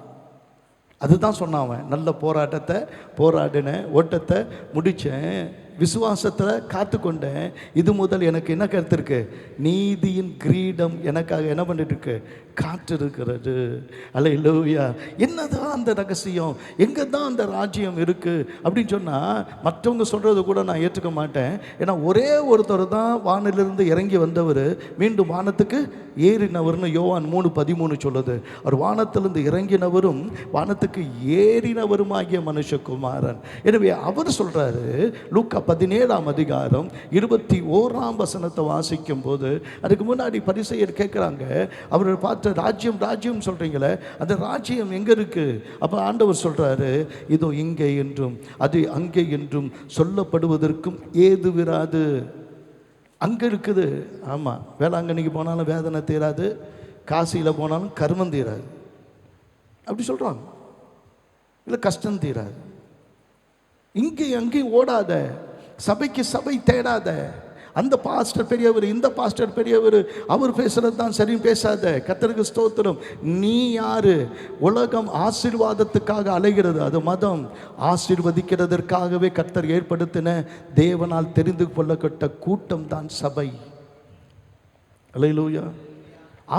அதுதான் சொன்னான். நல்ல போராட்டத்தை போராடினேன், ஓட்டத்தை முடித்தேன், விசுவாசத்தில் காத்து கொண்டேன். இது முதல் எனக்கு என்ன கருத்து இருக்கு, நீதியின் கிரீடம் எனக்காக என்ன பண்ணிட்டு இருக்கு, காத்திருக்கிறது. அல்லேலூயா. என்னதான் அந்த ரகசியம், எங்கே தான் அந்த ராஜ்யம் இருக்குது அப்படின்னு சொன்னால், மற்றவங்க சொல்கிறது கூட நான் ஏற்றுக்க மாட்டேன். ஏன்னா ஒரே ஒருத்தர் தான் வானிலிருந்து இறங்கி வந்தவர், மீண்டும் வானத்துக்கு ஏறினவர்னு யோவான் 3:13 சொல்லுது. அவர் வானத்திலிருந்து இறங்கினவரும் வானத்துக்கு ஏறினவருமாகிய மனுஷகுமாரன். எனவே அவர் சொல்கிறாரு, லூக்கா 17ஆம் அதிகாரம் 21ஆம் வசனத்தை வாசிக்கும் போது, அதுக்கு முன்னாடி பரிசேயர் கேட்குறாங்க, அவர் பார்த்து ராஜ்யம் ராஜ்யம் சொல்கிறீங்களே, அந்த ராஜ்யம் எங்கே இருக்குது? அப்போ ஆண்டவர் சொல்கிறாரு, இதோ இங்கே என்றும் அது அங்கே என்றும் சொல்லப்படுவதற்கும் ஏது விராது. அங்கே இருக்குது. ஆமாம், வேளாங்கண்ணிக்கு போனாலும் வேதனை தீராது, காசியில் போனாலும் கர்மம் தீராது. அப்படி சொல்கிறாங்க. இல்லை கஷ்டம் தீராது. இங்கே அங்கேயும் ஓடாத, சபைக்கு சபை தேடாத, அந்த பாஸ்டர் பெரியவர், இந்த பாஸ்டர் பெரியவர், அவர் பேசுகிறது தான் சரி பேசாத. கர்த்தருக்கு ஸ்தோத்திரம். நீ யாரு? உலகம் ஆசீர்வாதத்துக்காக அலைகிறது, அது மதம். ஆசீர்வதிக்கிறதற்காகவே கர்த்தர் ஏற்படுத்தின தேவனால் தெரிந்து கொள்ளப்பட்ட கூட்டம் தான் சபை. அல்லேலூயா.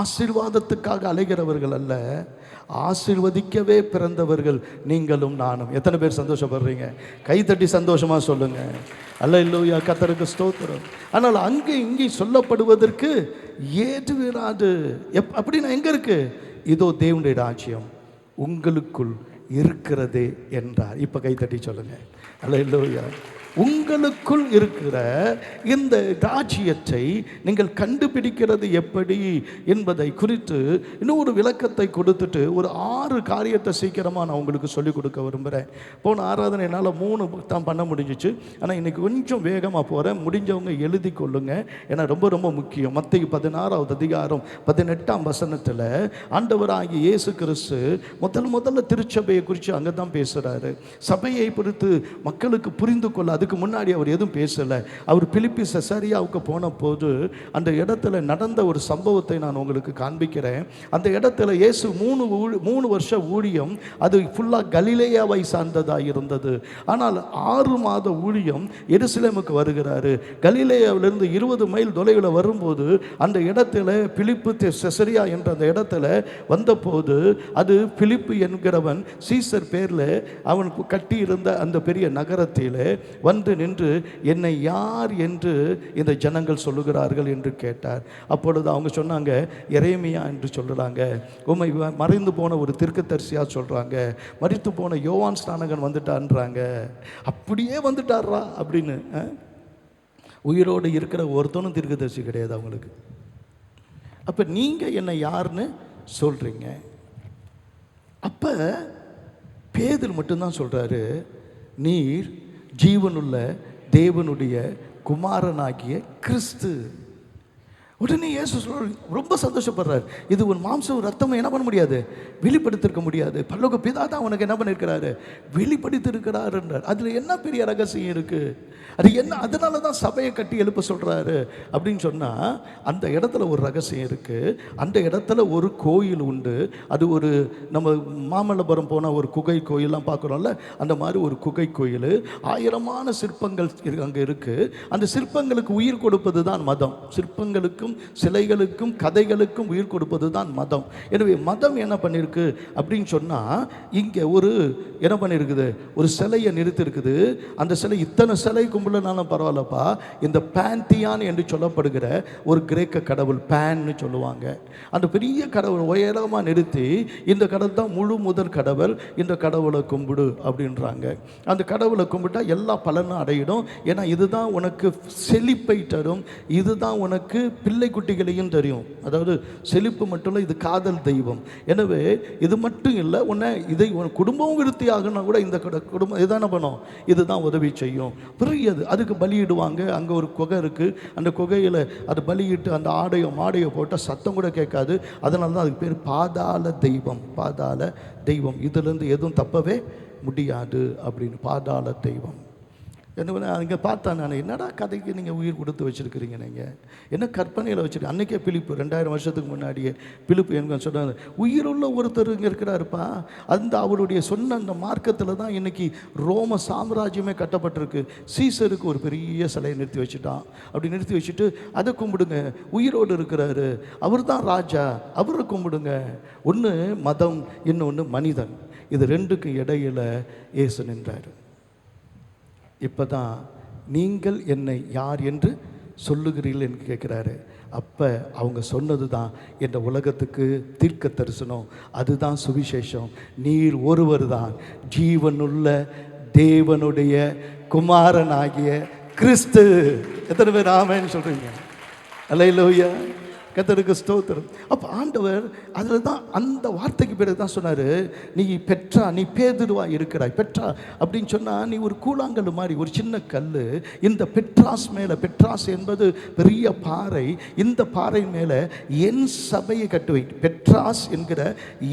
ஆசீர்வாதத்துக்காக அலைகிறவர்கள் அல்ல, ஆசீர்வதிக்கவே பிறந்தவர்கள் நீங்களும் நானும். எத்தனை பேர் சந்தோஷப்படுறீங்க? கைத்தட்டி சந்தோஷமா சொல்லுங்க. அல்லேலூயா. கர்த்தருக்கு ஸ்தோத்திரம். ஆனால் அங்கே இங்கே சொல்லப்படுவதற்கு ஏது வராது. அப்படின்னா எங்க இருக்கு? இதோ தேவனுடைய ராஜ்யம் உங்களுக்குள் இருக்கிறதே என்றார். இப்ப கைத்தட்டி சொல்லுங்க. அல்லேலூயா. உங்களுக்குள் இருக்கிற இந்த ராஜ்யத்தை நீங்கள் கண்டுபிடிக்கிறது எப்படி என்பதை குறித்து இன்னொரு விளக்கத்தை கொடுத்துட்டு ஒரு 6 காரியத்தை சீக்கிரமாக நான் உங்களுக்கு சொல்லிக் கொடுக்க விரும்புகிறேன். போன ஆராதனை என்னால் 3 தான் பண்ண முடிஞ்சிச்சு. ஆனால் இன்றைக்கி கொஞ்சம் வேகமாக போகிறேன். முடிஞ்சவங்க எழுதி கொள்ளுங்க, ஏன்னா ரொம்ப ரொம்ப முக்கியம். மத்தேயு 16வது அதிகாரம் 18ஆம் வசனத்தில் ஆண்டவராகிய இயேசு கிறிஸ்து முதல்ல திருச்சபையை குறித்து அங்கே தான் பேசுகிறாரு. சபையை குறித்து மக்களுக்கு புரிந்து கொள்ள அதுக்கு முன்னாடி அவர் எதுவும் பேசலை. அவர் பிலிப்பி செசரியாவுக்கு போன போது அந்த இடத்துல நடந்த ஒரு சம்பவத்தை நான் உங்களுக்கு காண்பிக்கிறேன். அந்த இடத்துல இயேசு 3 வருஷ ஊழியம், அது ஃபுல்லாக கலிலேயாவை சார்ந்ததாக இருந்தது. ஆனால் 6 மாத ஊழியம் எருசலேமுக்கு வருகிறாரு. கலிலேயாவிலிருந்து 20 மைல் தொலைவில் வரும்போது அந்த இடத்துல பிலிப்பு செசரியா என்ற அந்த இடத்துல வந்தபோது, அது பிலிப்பு என்கிறவன் சீசர் பேரில் அவன் கட்டி இருந்த அந்த பெரிய நகரத்தில் வந்து நின்று என்னை யார் என்று இந்த ஜனங்கள் சொல்லுகிறார்கள் என்று கேட்டார். அப்பொழுது அவங்க சொன்னாங்க, எரேமியா என்று சொல்கிறாங்க, உம்மை மறைந்து போன ஒரு தீர்க்கதரிசியாக சொல்கிறாங்க, மரித்து போன யோவான் ஸ்நானகன் வந்துட்டான்றாங்க. அப்படியே வந்துட்டாரா அப்படின்னு. உயிரோடு இருக்கிற ஒருத்தனும் தீர்க்கதரிசி கிடையாது அவங்களுக்கு. அப்போ நீங்கள் என்னை யாருன்னு சொல்கிறீங்க? அப்போ பேதுரு மட்டும்தான் சொல்கிறாரு, நீர் ஜீவனுள்ள தேவனுடைய குமாரனாகிய கிறிஸ்து. உடனே இயேசு ரொம்ப சந்தோஷப்படுறார். இது உன் மாம்சம் ரத்தமும் என்ன பண்ண முடியாது, வெளிப்படுத்திருக்க முடியாது. பரலோக பிதா தான் உனக்கு என்ன பண்ணியிருக்கிறாரு, வெளிப்படுத்தியிருக்கிறார் என்றார். அதில் என்ன பெரிய ரகசியம் இருக்குது? அது என்ன? அதனால தான் சபையை கட்டி எழுப்ப சொல்கிறாரு அப்படின்னு சொன்னால், அந்த இடத்துல ஒரு ரகசியம் இருக்குது. அந்த இடத்துல ஒரு கோயில் உண்டு. அது ஒரு நம்ம மாமல்லபுரம் போனால் ஒரு குகை கோயிலெலாம் பார்க்குறோம்ல, அந்த மாதிரி ஒரு குகை கோயில். ஆயிரமான சிற்பங்கள் அங்கே இருக்குது. அந்த சிற்பங்களுக்கு உயிர் கொடுப்பது தான் மதம். சிற்பங்களுக்கும் சிலைகளுக்கும் கதைகளுக்கும் உயிர் கொடுப்பது தான் மதம். எனவே மதம் என்ன பண்ணியிருக்கு அப்படின்னு சொன்னால், இங்கே ஒரு என்ன பண்ணியிருக்குது, ஒரு சிலையை நிறுத்திருக்குது. அந்த சிலை இத்தனை சிலை கும்பலனாலும் பரவாயில்லப்பா, இந்த பேந்தியான் என்று சொல்லப்படுகிற ஒரு கிரேக்க கடவுள், பேன்னு சொல்லுவாங்க, அந்த பெரிய கடவுள் உயரமாக நிறுத்தி, இந்த கடவுள் தான் முழு முதல் கடவுள், இந்த கடவுளை கும்பிடு அப்படின்றாங்க. அந்த கடவுளை கும்பிட்டா எல்லா பலனும் அடையிடும். ஏன்னா இதுதான் உனக்கு செழிப்பை தரும், இதுதான் உனக்கு பிள்ளை குட்டிகளையும் தெரியும். அதாவது செழிப்பு மட்டும் இல்லை, இது காதல் தெய்வம். எனவே இது மட்டும் இல்லை, உன்னை இதை உன் குடும்பம் விருத்தி ஆகுனா கூட இந்த குடும்பம் இதான பண்ணும், இதுதான் உதவி செய்யும். பெரியது. அதுக்கு பலியிடுவாங்க. அங்கே ஒரு குகை இருக்குது. அந்த குகையில் அது பலியிட்டு அந்த மாடையை போட்டால் சத்தம் கூட கேட்காது. அதனால தான் அதுக்கு பேர் பாதாள தெய்வம். பாதாள தெய்வம். இதுலேருந்து எதுவும் தப்பவே முடியாது அப்படின்னு பாதாள தெய்வம். என்ன அங்கே பார்த்தா நான், என்னடா கதைக்கு நீங்கள் உயிர் கொடுத்து வச்சுருக்கிறீங்க, நீங்கள் என்ன கற்பனையில் வச்சுருக்கீங்க? அன்றைக்கே பிலிப்பு 2000 வருஷத்துக்கு முன்னாடியே பிலிப்பு எனக்கு சொன்னாங்க, உயிருள்ள ஒருத்தர் இங்கே இருக்கிறாருப்பா. அந்த அவருடைய சொன்ன அந்த மார்க்கத்தில் தான் இன்றைக்கி ரோம சாம்ராஜ்யமே கட்டப்பட்டிருக்கு. சீசருக்கு ஒரு பெரிய சிலையை நிறுத்தி வச்சுட்டான். அப்படி நிறுத்தி வச்சுட்டு அதை கும்பிடுங்க, உயிரோடு இருக்கிறாரு, அவர் தான் ராஜா, அவரை கும்பிடுங்க. ஒன்று மதம், இன்னொன்று மனிதன். இது ரெண்டுக்கும் இடையில இயேசு நின்றார். இப்போ தான் நீங்கள் என்னை யார் என்று சொல்லுகிறீர்கள் என்று கேட்குறாரு. அப்போ அவங்க சொன்னது தான் இந்த உலகத்துக்கு தீர்க்க தரிசனம். அதுதான் சுவிசேஷம். நீர் ஒருவர் தான் ஜீவனுள்ள தேவனுடைய குமாரனாகிய கிறிஸ்து. எத்தனை பேர் ஆமென் சொல்கிறீங்க? அல்லேலூயா, கர்த்தருக்கு ஸ்தோத்திரம். அப்போ ஆண்டவர் அதில் தான் அந்த வார்த்தைக்கு பிறகு தான் சொன்னார், நீ பெற்றா, நீ பேதுருவா இருக்கிறாய். பெற்றா அப்படின்னு சொன்னால் நீ ஒரு கூழாங்கல் மாதிரி, ஒரு சின்ன கல். இந்த பெட்ராஸ் மேலே, பெட்ராஸ் என்பது பெரிய பாறை, இந்த பாறை மேலே என் சபையை கட்டுவேன். பெட்ராஸ் என்கிற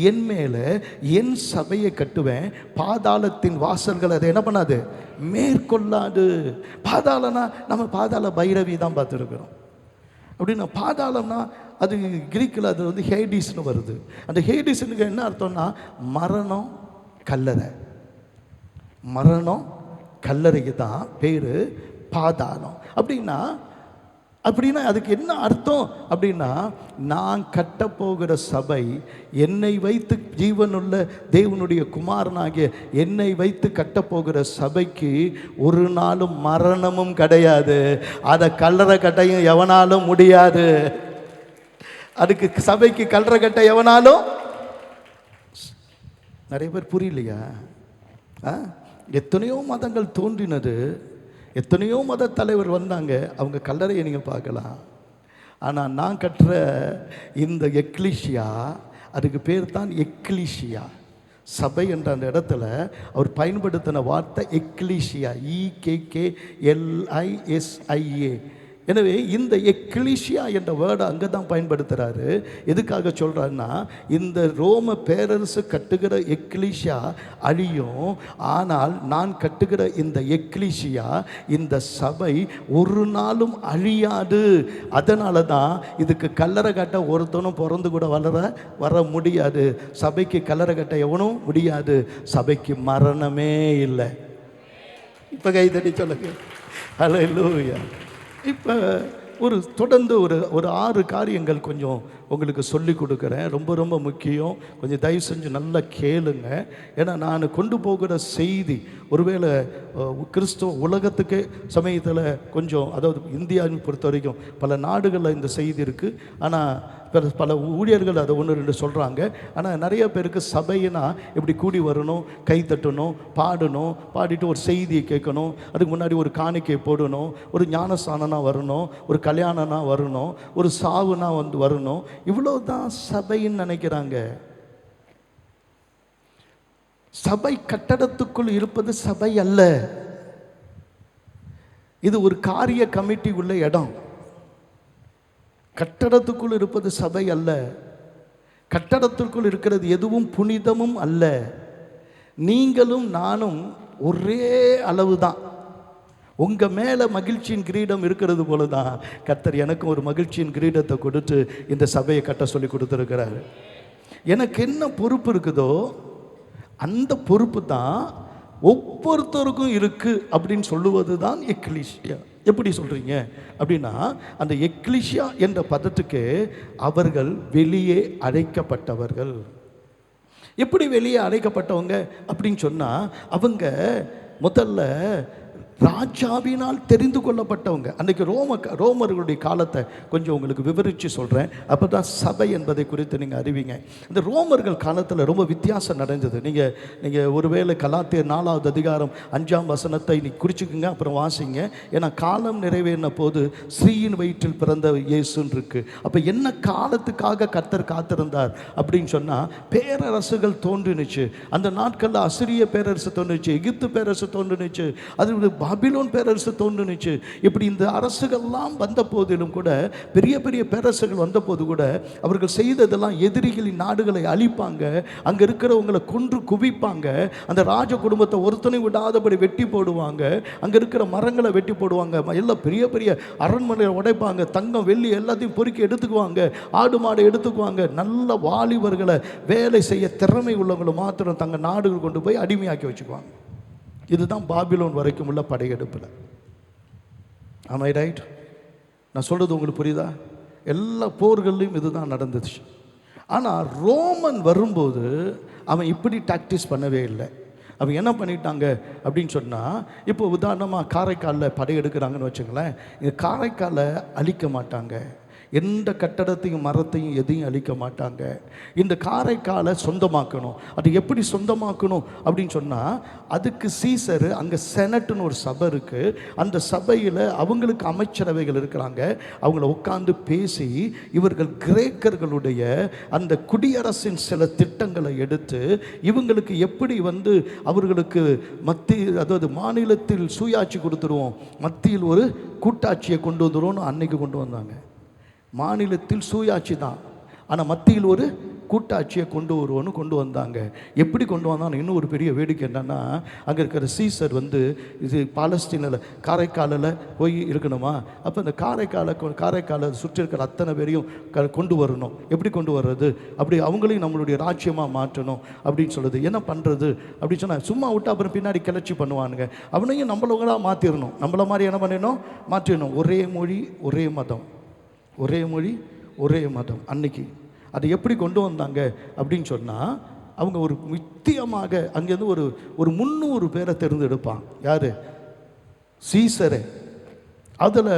என் மேலே என் சபையை கட்டுவேன். பாதாளத்தின் வாசல்கள் அதை என்ன பண்ணாது, மேற்கொள்ளாது. பாதாளனா நம்ம பாதாள பைரவி தான் பார்த்துருக்குறோம். அப்படின்னா பாதாளம்னா அது கிரீக்கில் அது வந்து ஹேடிஸ்னு வருது. அந்த ஹேடிஸ்னுக்கு என்ன அர்த்தம்னா மரணம், கல்லறை. மரணம் கல்லறைக்கு தான் பேர் பாதாளம். அப்படின்னா அதுக்கு என்ன அர்த்தம் அப்படின்னா, நான் கட்டப்போகிற சபை, என்னை வைத்து ஜீவனுள்ள தேவனுடைய குமாரனாகிய என்னை வைத்து கட்டப்போகிற சபைக்கு ஒரு நாளும் மரணமும் கிடையாது. அதை கல்லறை கட்டையும் எவனாலும் முடியாது. அதுக்கு சபைக்கு கல்லறை கட்ட எவனாலும். நிறைய பேர் புரியலையா? எத்தனையோ மதங்கள் தோன்றினது, எத்தனையோ மத தலைவர் வந்தாங்க, அவங்க கல்லறையை நீங்கள் பார்க்கலாம். ஆனால் நான் கட்டுற இந்த எக்லீஷியா, அதுக்கு பேர் தான் எக்லீஷியா. சபை என்ற அந்த இடத்துல அவர் பயன்படுத்தின வார்த்தை எக்லீஷியா, EKKLISIA. எனவே இந்த எக்லீஷியா என்ற வேர்டை அங்கே தான் பயன்படுத்துகிறாரு. எதுக்காக சொல்கிறாருன்னா, இந்த ரோம பேரரசு கட்டுகிற எக்லீஷியா அழியும், ஆனால் நான் கட்டுகிற இந்த எக்லீஷியா, இந்த சபை ஒரு நாளும் அழியாது. அதனால தான் இதுக்கு கல்லறை கட்ட ஒருத்தனும் பிறந்து கூட வர முடியாது. சபைக்கு கல்லறை கட்ட எவனும் முடியாது. சபைக்கு மரணமே இல்லை. இப்போ கைதட்டி சொல்லுங்க, ஹல்லேலூயா. இப்போ ஒரு தொடர்ந்து ஒரு ஒரு 6 காரியங்கள் கொஞ்சம் உங்களுக்கு சொல்லி கொடுக்குறேன். ரொம்ப ரொம்ப முக்கியம். கொஞ்சம் தயவு செஞ்சு நல்லா கேளுங்க. ஏன்னா நான் கொண்டு போகிற செய்தி ஒருவேளை கிறிஸ்துவ உலகத்துக்கு சமயத்தில் கொஞ்சம், அதாவது இந்தியாவை பொறுத்த வரைக்கும் பல நாடுகளில் இந்த செய்தி இருக்குது. ஆனால் பல ஊழியர்கள் அதை 1-2 சொல்கிறாங்க. ஆனால் நிறைய பேருக்கு சபையினா இப்படி கூடி வரணும், கை தட்டணும், பாடணும், பாடிட்டு ஒரு செய்தியை கேட்கணும், அதுக்கு முன்னாடி ஒரு காணிக்கை போடணும், ஒரு ஞானஸ்தானனா வரணும், ஒரு கல்யாணம்னா வரணும், ஒரு சாவுனா வரணும், இவ்வளோ தான் சபைன்னு நினைக்கிறாங்க. சபை கட்டடத்துக்குள் இருப்பது சபை அல்ல. இது ஒரு காரிய கமிட்டி உள்ள இடம். கட்டடத்துக்குள் இருப்பது சபை அல்ல. கட்டடத்திற்குள் இருக்கிறது எதுவும் புனிதமும் அல்ல. நீங்களும் நானும் ஒரே அளவு தான். உங்க மேல மகிழ்ச்சியின் கிரீடம் இருக்கிறது போல தான் கர்த்தர் எனக்கு ஒரு மகிழ்ச்சியின் கிரீடத்தை கொடுத்து இந்த சபையை கட்ட சொல்லி கொடுத்துருக்கிறார். எனக்கு என்ன பொறுப்பு இருக்குதோ அந்த பொறுப்பு தான் ஒவ்வொருத்தருக்கும் இருக்கு அப்படின்னு சொல்லுவது தான் எக்லீசியா. எப்படி சொல்றீங்க அப்படின்னா, அந்த எக்லீசியா என்ற பதத்துக்கு அவர்கள் வெளியே அழைக்கப்பட்டவர்கள். எப்படி வெளியே அழைக்கப்பட்டவங்க அப்படின்னு சொன்னா, அவங்க முதல்ல ராஜாவினால் தெரிந்து கொள்ளப்பட்டவங்க. அன்றைக்கி ரோமர்களுடைய காலத்தை கொஞ்சம் உங்களுக்கு விவரித்து சொல்கிறேன். அப்போ தான் சபை என்பதை குறித்து நீங்கள் அறிவிங்க. இந்த ரோமர்கள் காலத்தில் ரொம்ப வித்தியாசம் நடந்தது. நீங்கள் ஒருவேளை கலாத்தியர் 4வது அதிகாரம் 5ஆம் வசனத்தை இன்னைக்கு குறிச்சிக்குங்க, அப்புறம் வாசிங்க. ஏன்னா காலம் நிறைவேறின போது ஸ்ரீயின் வயிற்றில் பிறந்த இயேசுன்னு இருக்கு. அப்போ என்ன காலத்துக்காக கர்த்தர் காத்திருந்தார் அப்படின்னு சொன்னால், பேரரசுகள் தோன்றினுச்சு. அந்த நாட்களில் அசிரிய பேரரசு தோன்றுச்சு, எகிப்து பேரரசு தோன்றுனுச்சு, அது பாபிலோன் பேரரசு தோன்றுனுச்சு. இப்படி இந்த அரசுகள்லாம் வந்த போதிலும் கூட, பெரிய பெரிய பேரரசுகள் வந்த போது கூட அவர்கள் செய்ததெல்லாம் எதிரிகளின் நாடுகளை அழிப்பாங்க, அங்கே இருக்கிறவங்களை கொன்று குவிப்பாங்க, அந்த ராஜ குடும்பத்தை ஒருத்தனை விடாதபடி வெட்டி போடுவாங்க, அங்கே இருக்கிற மரங்களை வெட்டி போடுவாங்க, எல்லாம் பெரிய பெரிய அரண்மனையை உடைப்பாங்க, தங்கம் வெள்ளி எல்லாத்தையும் பொறுக்கி எடுத்துக்குவாங்க, ஆடு மாடு எடுத்துக்குவாங்க. நல்ல வாலிபர்களை, வேலை செய்ய திறமை உள்ளவங்களை மாத்திரம் தங்க நாடுகள் கொண்டு போய் அடிமையாக்கி வச்சுக்குவாங்க. இதுதான் பாபிலோன் வரைக்கும் உள்ள படையெடுப்பில். ஆம் ஐ ரைட்? நான் சொல்கிறது உங்களுக்கு புரியுதா? எல்லா போர்கள்லையும் இதுதான் நடந்துச்சு. ஆனால் ரோமன் வரும்போது அவன் இப்படி டாக்டிஸ் பண்ணவே இல்லை. அவங்க என்ன பண்ணிட்டாங்க அப்படின்னு சொன்னால், இப்போ உதாரணமாக காரைக்காலில் படையெடுக்கிறாங்கன்னு வச்சுங்களேன். இந்த காரைக்காலை அழிக்க மாட்டாங்க, எந்த கட்டடத்தையும் மரத்தையும் எதையும் அழிக்க மாட்டாங்க. இந்த காரைக்காலை சொந்தமாக்கணும். அது எப்படி சொந்தமாக்கணும் அப்படின்னு சொன்னால், அதுக்கு சீசர், அங்கே செனட்டுன்னு ஒரு சபை இருக்குது, அந்த சபையில் அவங்களுக்கு அமைச்சரவைகள் இருக்கிறாங்க. அவங்கள உட்காந்து பேசி இவர்கள் கிரேக்கர்களுடைய அந்த குடியரசின் சில திட்டங்களை எடுத்து இவங்களுக்கு எப்படி அவர்களுக்கு அதாவது மாநிலத்தில் சுயாட்சி கொடுத்துருவோம், மத்தியில் ஒரு கூட்டாட்சியை கொண்டு வந்துடுவோம்னு அன்னைக்கு கொண்டு வந்தாங்க. மாநிலத்தில் சுயாட்சி தான், ஆனால் மத்தியில் ஒரு கூட்டாட்சியை கொண்டு வருவோன்னு கொண்டு வந்தாங்க. எப்படி கொண்டு வந்தாங்க? இன்னும் ஒரு பெரிய வேடிக்கை என்னன்னா, அங்கே இருக்கிற சீசர் இது பாலஸ்தீனில் காரைக்காலில் போய் இருக்கணுமா, அப்போ இந்த காரைக்காலை சுற்றி இருக்கிற அத்தனை பேரையும் கொண்டு வரணும். எப்படி கொண்டு வர்றது? அப்படி அவங்களையும் நம்மளுடைய ராஜ்யமாக மாற்றணும் அப்படின்னு சொல்லுது. என்ன பண்ணுறது அப்படின்னு சொன்னால், சும்மா விட்டு அப்புறம் பின்னாடி கிளர்ச்சி பண்ணுவானுங்க. அவனையும் நம்மளவங்களாக மாற்றிடணும், நம்மள மாதிரி என்ன பண்ணிடணும், மாற்றிடணும். ஒரே மொழி ஒரே மதம், ஒரே மொழி ஒரே மதம். அன்னைக்கு அதை எப்படி கொண்டு வந்தாங்க அப்படின்னு சொன்னால், அவங்க ஒரு நித்தியமாக அங்கேருந்து ஒரு 300 பேரை தேர்ந்தெடுப்பாங்க. யார்? சீசரே. அதில்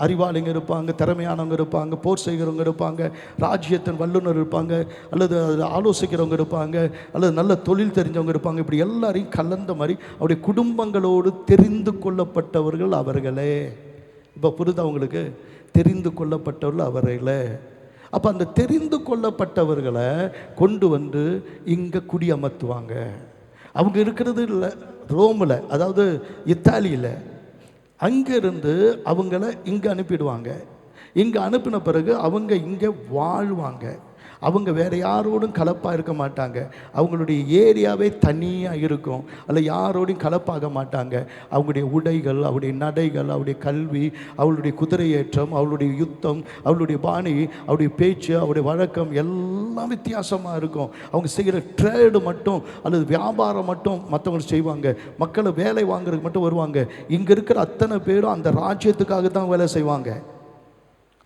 அறிவாளிங்க இருப்பாங்க, திறமையானவங்க இருப்பாங்க, போர் செய்கிறவங்க இருப்பாங்க, ராஜ்யத்தின் வல்லுநர் இருப்பாங்க, அல்லது அதில் ஆலோசிக்கிறவங்க இருப்பாங்க, அல்லது நல்ல தொழில் தெரிஞ்சவங்க இருப்பாங்க. இப்படி எல்லாரையும் கலந்த மாதிரி அவருடைய குடும்பங்களோடு தெரிந்து கொள்ளப்பட்டவர்கள் அவர்களே. இப்போ புரியுதா உங்களுக்கு? தெரிந்து கொள்ளப்பட்டவர்கள் அவர்களே. அப்போ அந்த தெரிந்து கொள்ளப்பட்டவர்களை கொண்டு இங்கே குடியமர்த்துவாங்க. அவங்க இருக்கிறது இல்லை ரோமில், அதாவது இத்தாலியில். அங்கேருந்து அவங்கள இங்கே அனுப்பிடுவாங்க. இங்கே அனுப்பின பிறகு அவங்க இங்கே வாழ்வாங்க. அவங்க வேறு யாரோடும் கலப்பாக இருக்க மாட்டாங்க. அவங்களுடைய ஏரியாவே தனியாக இருக்கும், அதில் யாரோடையும் கலப்பாக மாட்டாங்க. அவங்களுடைய உடைகள், அவருடைய நடைகள், அவருடைய கல்வி, அவளுடைய குதிரையேற்றம், அவளுடைய யுத்தம், அவளுடைய பாணி, அவருடைய பேச்சு, அவருடைய வழக்கம் எல்லாம் வித்தியாசமாக இருக்கும். அவங்க செய்கிற ட்ரேடு மட்டும் அல்லது வியாபாரம் மட்டும் மற்றவங்க செய்வாங்க. மக்களை வேலை வாங்குறதுக்கு மட்டும் வருவாங்க. இங்கே இருக்கிற அத்தனை பேரும் அந்த ராஜ்யத்துக்காக தான் வேலை செய்வாங்க.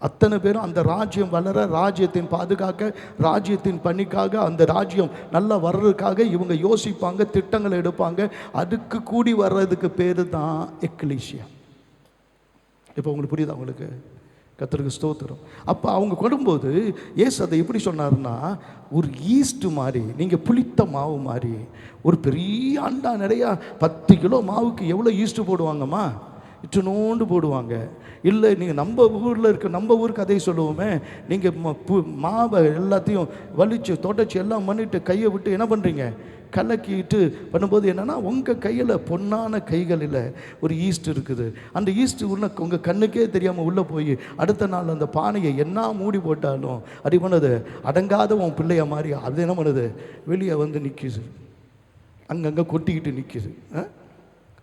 அத்தனை பேரும் அந்த ராஜ்யம் வளர, ராஜ்யத்தின் பாதுகாக்க, ராஜ்யத்தின் பணிக்காக, அந்த ராஜ்யம் நல்லா வர்றதுக்காக இவங்க யோசிப்பாங்க, திட்டங்களை எடுப்பாங்க. அதுக்கு கூடி வர்றதுக்கு பேர் தான் எக்லீசியா. இப்போ உங்களுக்கு புரியுதா? உங்களுக்கு கர்த்தருக்கு ஸ்தோத்திரம். அப்போ அவங்க கொடும்போது ஏசு அதை எப்படி சொன்னார்னா, ஒரு ஈஸ்ட் மாதிரி, நீங்கள் புளித்த மாவு மாதிரி, ஒரு பெரிய அண்டா நிறையா 10 கிலோ மாவுக்கு எவ்வளோ ஈஸ்ட்டு போடுவாங்கம்மா? இட்டுனோண்டு போடுவாங்க. இல்லை, நீங்கள் நம்ம ஊரில் இருக்க, நம்ம ஊர் கதையை சொல்லுவோமே, நீங்கள் மாவை எல்லாத்தையும் வலிச்சு தொடச்சி எல்லாம் பண்ணிவிட்டு கையை விட்டு என்ன பண்ணுறீங்க? கலக்கிட்டு பண்ணும்போது என்னென்னா, உங்கள் கையில் பொன்னான கைகளில் ஒரு ஈஸ்ட் இருக்குது. அந்த ஈஸ்ட் உள்ள உங்கள் கண்ணுக்கே தெரியாமல் உள்ளே போய் அடுத்த நாள் அந்த பானையை என்ன மூடி போட்டாலும் அப்படி பண்ணுது, அடங்காத உன் பிள்ளைய மாதிரி அது என்ன பண்ணுது, வெளியே வந்து நிற்கிது, அங்கங்கே கொட்டிக்கிட்டு நிற்கிது.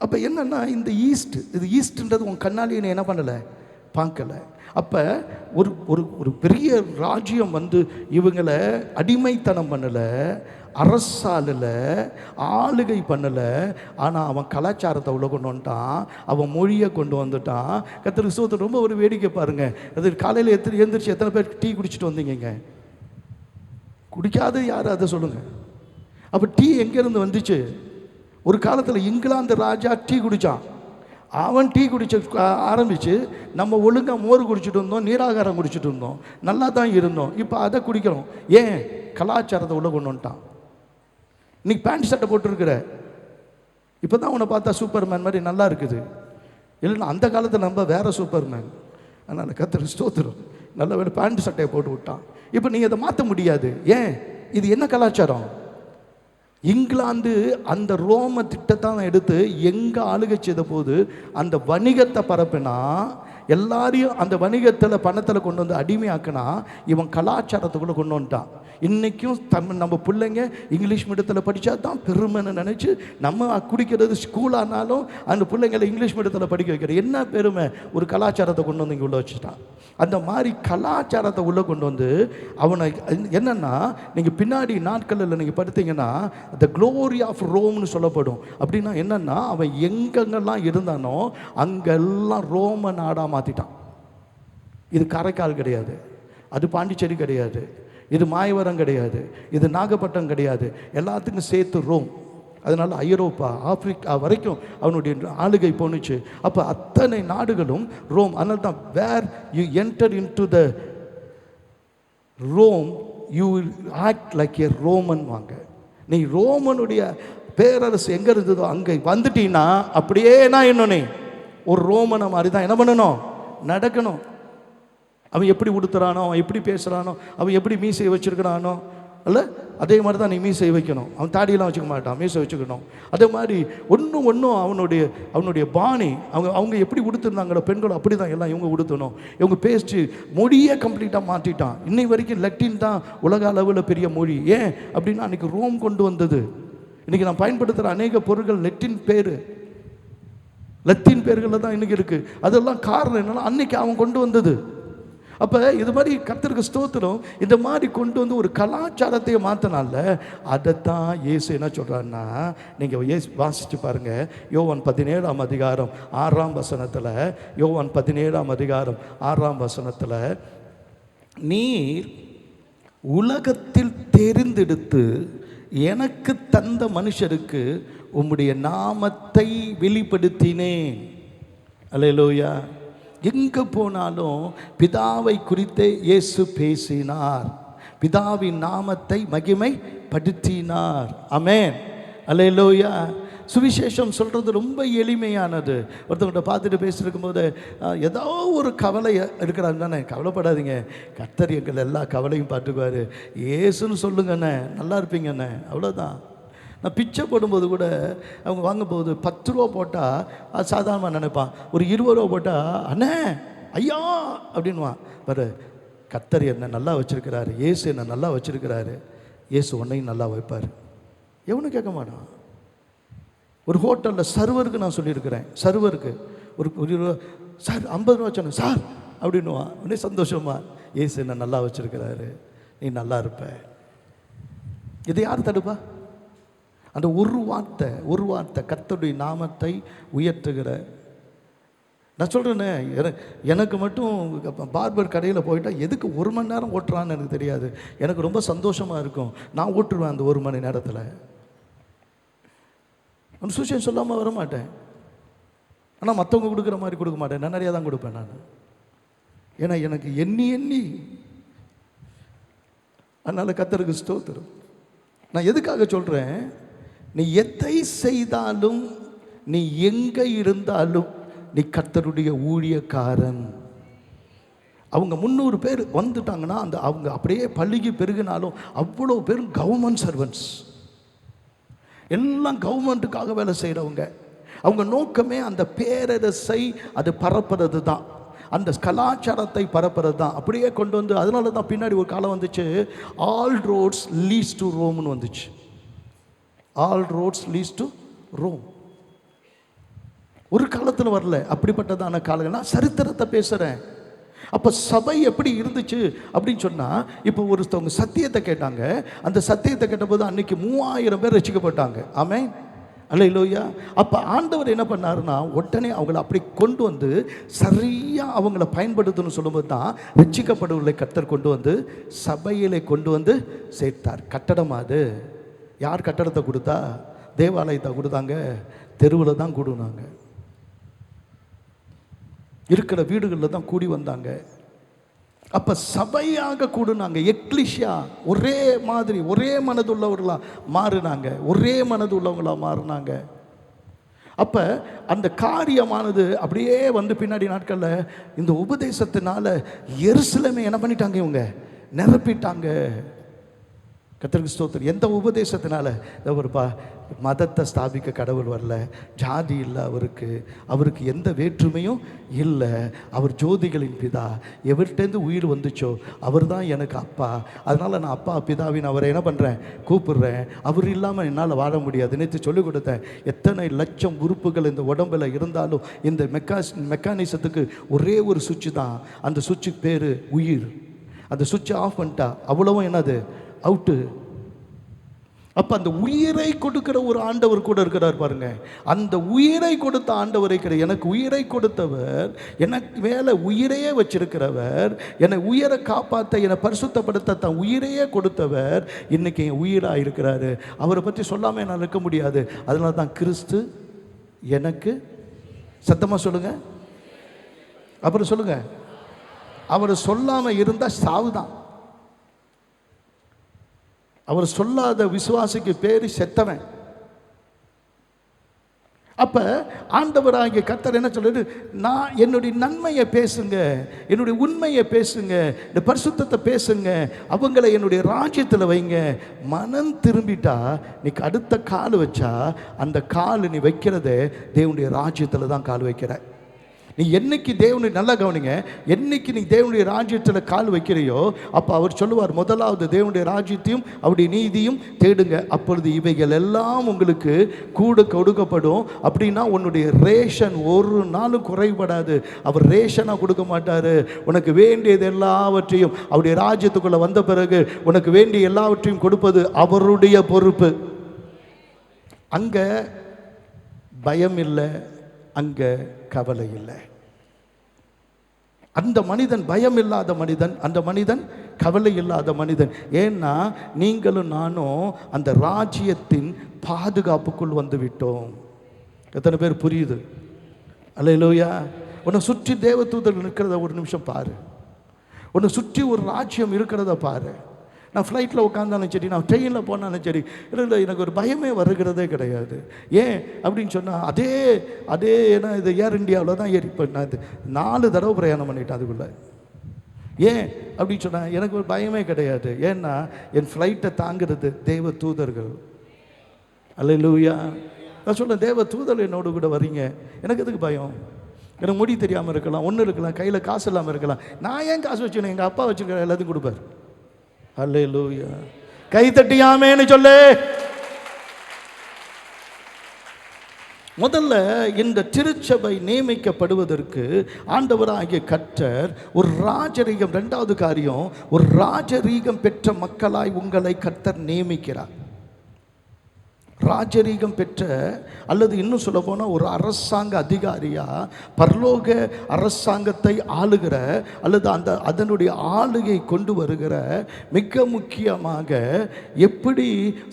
அப்போ என்னென்னா, இந்த ஈஸ்ட், இது ஈஸ்ட்ன்றது உன் கண்ணாலேயே நீ என்ன பண்ணலை, பார்க்கலை. அப்போ ஒரு ஒரு ஒரு பெரிய ராஜ்யம் வந்து இவங்களை அடிமைத்தனம் பண்ணலை, அரசாளில் ஆளுகை பண்ணலை. ஆனால் அவன் கலாச்சாரத்தை உள்ள கொண்டு வந்துட்டான், அவன் மொழியை கொண்டு வந்துட்டான். கர்த்தருக்கு ஸ்தோத்திரம். ரொம்ப ஒரு வேடிக்கை பாருங்கள். அது காலையில் எழுந்திரிச்சு எத்தனை பேர் டீ குடிச்சிட்டு வந்தீங்க? குடிக்காத யார் அதை சொல்லுங்கள். அப்போ டீ எங்கேருந்து வந்துச்சு? ஒரு காலத்தில் இங்கிலாந்து ராஜா டீ குடித்தான். அவன் டீ குடிச்ச ஆரம்பித்து நம்ம ஒழுங்காக மோர் குடிச்சிட்டு இருந்தோம், நீராகாரம் குடிச்சிட்டு இருந்தோம், நல்லா தான் இருந்தோம். இப்போ அதை குடிக்கிறோம். ஏன்? கலாச்சாரத்தை உள்ள கொண்டு வந்துட்டான். இன்னைக்கு பேண்ட் சட்டை போட்டிருக்கிற, இப்போ தான் உன்னை பார்த்தா சூப்பர்மேன் மாதிரி நல்லா இருக்குது. இல்லைன்னா அந்த காலத்தில் நம்ம வேறு சூப்பர்மேன். அதனால் கர்த்தருக்கு ஸ்தோத்திரம், நல்ல வேலை பேண்ட் சட்டையை போட்டு விட்டான். இப்போ நீங்கள் அதை மாற்ற முடியாது. ஏன்? இது என்ன கலாச்சாரம்? இங்கிலாந்து அந்த ரோம திட்டத்தை எடுத்து எங்கே ஆளுகை செய்த போது அந்த வணிகத்தை பரப்பினா, எல்லாரையும் அந்த வணிகத்தில் பணத்தில் கொண்டு வந்து அடிமையாக்கினா, இவன் கலாச்சாரத்துக்குள்ளே கொண்டு வந்துட்டான். இன்றைக்கும் நம்ம பிள்ளைங்க இங்கிலீஷ் மீடியத்தில் படித்தா தான் பெருமைன்னு நினச்சி நம்ம குடிக்கிறது ஸ்கூலானாலும் அந்த பிள்ளைங்களை இங்கிலீஷ் மீடியத்தில் படிக்க வைக்கிறது என்ன பெருமை? ஒரு கலாச்சாரத்தை கொண்டு வந்து இங்கே உள்ள வச்சுட்டான். அந்த மாதிரி கலாச்சாரத்தை உள்ளே கொண்டு வந்து அவனை என்னென்னா, நீங்கள் பின்னாடி நாட்களில் நீங்கள் படுத்தீங்கன்னா த க்ளோரி ஆஃப் ரோம்னு சொல்லப்படும். அப்படின்னா என்னென்னா, அவன் எங்கெங்கெல்லாம் இருந்தானோ அங்கெல்லாம் ரோம நாடாக மாற்றிட்டான். இது காரைக்கால் கிடையாது, அது பாண்டிச்சேரி கிடையாது, இது மாயவரம் கிடையாது, இது நாகப்பட்டினம் கிடையாது, எல்லாத்துக்கும் சேர்த்து ரோம். அதனால் ஐரோப்பா, ஆப்பிரிக்கா வரைக்கும் அவனுடைய ஆளுகை போணுச்சு. அப்போ அத்தனை நாடுகளும் ரோம். அதனால தான் where you enter into the Rome you act like a Roman. வாங்க, நீ ரோமனுடைய பேரரசு எங்கே இருந்ததோ அங்கே வந்துட்டீங்கன்னா அப்படியே நான் இன்னொன்னே ஒரு ரோமனை மாதிரி தான் என்ன பண்ணணும், நடக்கணும். அவன் எப்படி உடுத்துறானோ, அவன் எப்படி பேசுகிறானோ, அவன் எப்படி மீசையை வச்சுருக்கிறானோ, இல்லை அதே மாதிரி தான் நீ மீசை வைக்கணும். அவன் தாடியெல்லாம் வச்சுக்க மாட்டான், மீசை வச்சுக்கணும். அதே மாதிரி ஒன்றும் அவனுடைய பாணி, அவங்க எப்படி உடுத்துருந்தாங்களோ பெண்களும் அப்படி தான் எல்லாம் இவங்க உடுத்தணும். இவங்க பேச்சு மொழியே கம்ப்ளீட்டாக மாற்றிட்டான். இன்னை வரைக்கும் லத்தீன் தான் உலக அளவில் பெரிய மொழி. ஏன் அப்படின்னா அன்றைக்கி ரோம் கொண்டு வந்தது. இன்றைக்கி நான் பயன்படுத்துகிற அநேக பொருட்கள் லத்தீன் பேர்களில் தான் இன்றைக்கி இருக்குது. அதெல்லாம் காரணம் என்னன்னா அன்றைக்கி அவன் கொண்டு வந்தது. அப்போ இது மாதிரி கர்த்தருக்கு ஸ்தோத்திரம், இந்த மாதிரி கொண்டு வந்து ஒரு கலாச்சாரத்தையே மாற்றினால அதைத்தான் இயேசு என்ன சொல்கிறான்னா, நீங்கள் வாசித்து பாருங்கள். யோவான் 17ஆம் அதிகாரம் 6ஆம் வசனத்தில், யோவான் 17ஆம் அதிகாரம் 6ஆம் வசனத்தில், நீர் உலகத்தில் தெரிந்தெடுத்து எனக்கு தந்த மனுஷருக்கு உம்முடைய நாமத்தை வெளிப்படுத்தினேன். அல்லேலூயா. எங்கே போனாலும் பிதாவை குறித்தே இயேசு பேசினார், பிதாவின் நாமத்தை மகிமைப்படுத்தினார். ஆமென், அல்லேலூயா. சுவிசேஷம் சொல்கிறது ரொம்ப எளிமையானது. ஒருத்தவங்கிட்ட பார்த்துட்டு பேசியிருக்கும் போது ஏதோ ஒரு கவலை இருக்கிறாங்க தானே, கவலைப்படாதீங்க, கர்த்தர் எங்கள் எல்லா கவலையும் பார்த்துக்குவார், இயேசுன்னு சொல்லுங்கண்ணே, நல்லா இருப்பீங்கண்ணே, அவ்வளோதான். நான் பிச்சை போடும்போது கூட அவங்க வாங்கும்போது 10 ரூபா போட்டால் அது சாதாரணமாக நினைப்பான். ஒரு 20 ரூபா போட்டால் அண்ணே ஐயா அப்படின்வான். பாரு, கர்த்தர் என்னை நல்லா வச்சுருக்கிறாரு, இயேசு என்னை நல்லா வச்சுருக்கிறாரு, இயேசு உன்னையும் நல்லா வைப்பார். எவனும் கேட்க மாட்டான். ஒரு ஹோட்டலில் சர்வருக்கு நான் சொல்லியிருக்கிறேன், சர்வருக்கு ஒரு 20 ரூபா சார் 50 ரூபா சொன்னேன் சார் அப்படின்வான். உடனே சந்தோஷமா, இயேசு என்னை நல்லா வச்சுருக்கிறாரு, நீ நல்லா இருப்ப. இதை யார் தடுப்பா? அந்த ஒரு வார்த்தை கர்த்தருடைய நாமத்தை உயர்த்துகிற நான் சொல்கிறேன்னே, எனக்கு மட்டும் பார்பர் கடையில் போயிட்டால் எதுக்கு 1 மணி நேரம் ஓட்டுறான்னு எனக்கு தெரியாது. எனக்கு ரொம்ப சந்தோஷமாக இருக்கும். நான் ஓட்டுருவேன் அந்த 1 மணி நேரத்தில். அந்த சுவிசேஷம் சொல்லாமல் வர மாட்டேன். ஆனால் மற்றவங்க கொடுக்குற மாதிரி கொடுக்க மாட்டேன். நான் நிறையா தான் கொடுப்பேன் நான். ஏன்னா எனக்கு எண்ணி அதனால் கர்த்தருக்கு ஸ்தோத்திரம். நான் எதுக்காக சொல்கிறேன், நீ எதை செய்தாலும், நீ எங்கே இருந்தாலும், நீ கர்த்தருடைய ஊழியக்காரன். அவங்க 300 பேர் வந்துட்டாங்கன்னா அந்த அவங்க அப்படியே பள்ளிக்கு பெருகினாலும் அவ்வளோ பேரும் கவர்மெண்ட் சர்வன்ட்ஸ், எல்லாம் கவர்மெண்ட்டுக்காக வேலை செய்கிறவங்க. அவங்க நோக்கமே அந்த பேரரசை அது பரப்புறது தான், அந்த கலாச்சாரத்தை பரப்புறது தான். அப்படியே கொண்டு வந்து, அதனால தான் பின்னாடி ஒரு காலம் வந்துச்சு, ஆல் ரோட்ஸ் லீட்ஸ் டு ரோம்னு வந்துச்சு. All roads leads to Rome. ஒரு காலத்தில் வரல, அப்படிப்பட்டதான காலங்கள். நான் சரித்திரத்தை பேசுகிறேன். அப்போ சபை எப்படி இருந்துச்சு அப்படின்னு சொன்னால், இப்போ ஒருத்தவங்க சத்தியத்தை கேட்டாங்க. அந்த சத்தியத்தை கேட்டபோது அன்னைக்கு 3000 பேர் ரசிக்கப்பட்டாங்க. ஆமென், அல்லேலூயா. அப்போ ஆண்டவர் என்ன பண்ணாருன்னா, உடனே அவங்கள அப்படி கொண்டு வந்து சரியாக அவங்கள பயன்படுத்தணும்னு சொல்லும்போது தான் ரட்சிக்கப்படுவர்களை கர்த்தர் கொண்டு வந்து சபையிலே கொண்டு வந்து சேர்த்தார். கட்டடம் அது. யார் கட்டடத்தை கொடுத்தா? தேவாலயத்தை கொடுத்தாங்க. தெருவில் தான் கூடுனாங்க, இருக்கிற வீடுகளில் தான் கூடி வந்தாங்க. அப்போ சபையாக கூடுனாங்க. எக்லிஷியா ஒரே மாதிரி, ஒரே மனதுள்ளவர்களாக மாறினாங்க, ஒரே மனதுள்ளவங்களாக மாறினாங்க. அப்போ அந்த காரியமானது அப்படியே வந்து பின்னாடி நாட்களில் இந்த உபதேசத்தினால எருசலேமை என்ன பண்ணிட்டாங்க, இவங்க நிரப்பிட்டாங்க. கர்த்தருக்கு ஸ்தோத்திரம். எந்த உபதேசத்தினால? ஒருப்பா மதத்தை ஸ்தாபிக்க கடவுள் வரல, ஜாதி இல்லை அவருக்கு, அவருக்கு எந்த வேற்றுமையும் இல்லை, அவர் ஜோதிகளின் பிதா, எவர்கிட்டேருந்து உயிர் வந்துச்சோ அவர் தான் எனக்கு அப்பா, அதனால் நான் அப்பா பிதாவின் அவரை என்ன பண்ணுறேன், கூப்பிடுறேன். அவர் இல்லாமல் என்னால் வாழ முடியாது. நேற்று சொல்லிக் கொடுத்தேன், எத்தனை லட்சம் உறுப்புகள் இந்த உடம்பில் இருந்தாலும் இந்த மெக்கானிசத்துக்கு ஒரே ஒரு சுவிட்சு தான். அந்த சுவிட்சுக்கு பேர் உயிர். அந்த சுவிட்சை ஆஃப் பண்ணிட்டா அவ்வளவும் என்னது, அவுட்டு. அப்போ அந்த உயிரை கொடுக்கிற ஒரு ஆண்டவர் கூட இருக்கிறார் பாருங்க. அந்த உயிரை கொடுத்த ஆண்டவரை கிடையாது. எனக்கு உயிரை கொடுத்தவர், எனக்கு மேலே உயிரையே வச்சிருக்கிறவர், என்னை உயிரை காப்பாற்ற, என்னை பரிசுத்தப்படுத்த தன் உயிரையே கொடுத்தவர் இன்னைக்கு என் உயிராக இருக்கிறாரு. அவரை பற்றி சொல்லாமல் என்னால் இருக்க முடியாது. அதனால தான் கிறிஸ்து எனக்கு, சத்தமாக சொல்லுங்க, அப்புறம் சொல்லுங்க, அவர் சொல்லாமல் இருந்தால் சாவுதான். அவர் சொல்லாத விசுவாசிக்கு பேரு செத்தவன். அப்ப ஆண்டவராகிய கர்த்தர் என்ன சொல்றாரு, நான் என்னுடைய நன்மையை பேசுங்க, என்னுடைய உண்மையை பேசுங்க, இந்த பரிசுத்தத்தை பேசுங்க, அவங்களை என்னுடைய ராஜ்யத்தில் வைங்க. மனம் திரும்பிட்டா நீ அடுத்த கால் வச்சா அந்த கால் நீ வைக்கிறதே தேவனுடைய ராஜ்யத்தில் தான் கால் வைக்கிற. நீ என்னைக்கு தேவனுடைய, நல்லா கவனிங்க, என்னைக்கு நீ தேவனுடைய ராஜ்யத்தில் கால் வைக்கிறையோ அப்போ அவர் சொல்லுவார், முதலாவது தேவனுடைய ராஜ்யத்தையும் அவருடைய நீதியும் தேடுங்க, அப்பொழுது இவைகள் எல்லாம் உங்களுக்கு கூட கொடுக்கப்படும். அப்படின்னா உன்னுடைய ரேஷன் ஒரு நாளும் குறைபடாது. அவர் ரேஷனாக கொடுக்க மாட்டார். உனக்கு வேண்டியது எல்லாவற்றையும் அவருடைய ராஜ்யத்துக்குள்ளே வந்த பிறகு உனக்கு வேண்டிய எல்லாவற்றையும் கொடுப்பது அவருடைய பொறுப்பு. அங்கே பயம் இல்லை, அங்கே கவலை இல்லை. அந்த மனிதன் பயம் இல்லாத மனிதன், அந்த மனிதன் கவலை இல்லாத மனிதன். ஏன்னா நீங்களும் நானும் அந்த ராஜ்யத்தின் பாதுகாப்புக்குள் வந்து விட்டோம். எத்தனை பேர் புரியுது? அல்லேலூயா. உன்னை சுற்றி தேவதூதர்கள் இருக்கிறத ஒரு நிமிஷம் பாரு. உன்னை சுற்றி ஒரு ராஜ்யம் இருக்கிறத பாரு. நான் ஃப்ளைட்டில் உட்காந்தாலும் சரி, நான் ட்ரெயினில் போனாலும் சரி, இல்லை எனக்கு ஒரு பயமே வருகிறதே கிடையாது. ஏன் அப்படின்னு சொன்னால் அதே ஏன்னா இது ஏர் இண்டியாவில் தான் ஏறி, இப்போ நான் இது 4 தடவை பிரயாணம் பண்ணிட்டேன் அதுக்குள்ளே. ஏன் அப்படின்னு சொன்னால் எனக்கு ஒரு பயமே கிடையாது. ஏன்னா என் ஃப்ளைட்டை தாங்கிறது தேவ தூதர்கள். அல்லேலூயா. நான் சொல்கிறேன், தேவ தூதர்கள் என்னோடு கூட வரீங்க, எனக்கு எதுக்கு பயம்? எனக்கு முடி தெரியாமல் இருக்கலாம், ஒன்று இருக்கலாம், கையில் காசு இல்லாமல் இருக்கலாம். நான் ஏன் காசு வச்சுக்கணும்? எங்கள் அப்பா வச்சுருக்கிற எல்லாத்தையும் கொடுப்பார். அல்லேலூயா. கை தட்டியாமேன்னு சொல்லு. முதல்ல இந்த திருச்சபை நியமிக்கப்படுவதற்கு ஆண்டவராகிய கர்த்தர் ஒரு ராஜரீகம், 2வது காரியம், ஒரு ராஜரீகம் பெற்ற மக்களாய் உங்களை கர்த்தர் நியமிக்கிறார். ராஜரீகம் பெற்ற, அல்லது இன்னும் சொல்ல போனால் ஒரு அரசாங்க அதிகாரியா, பரலோக அரசாங்கத்தை ஆளுகிற அல்லது அதனுடைய ஆளுகை கொண்டு வருகிற, மிக முக்கியமாக எப்படி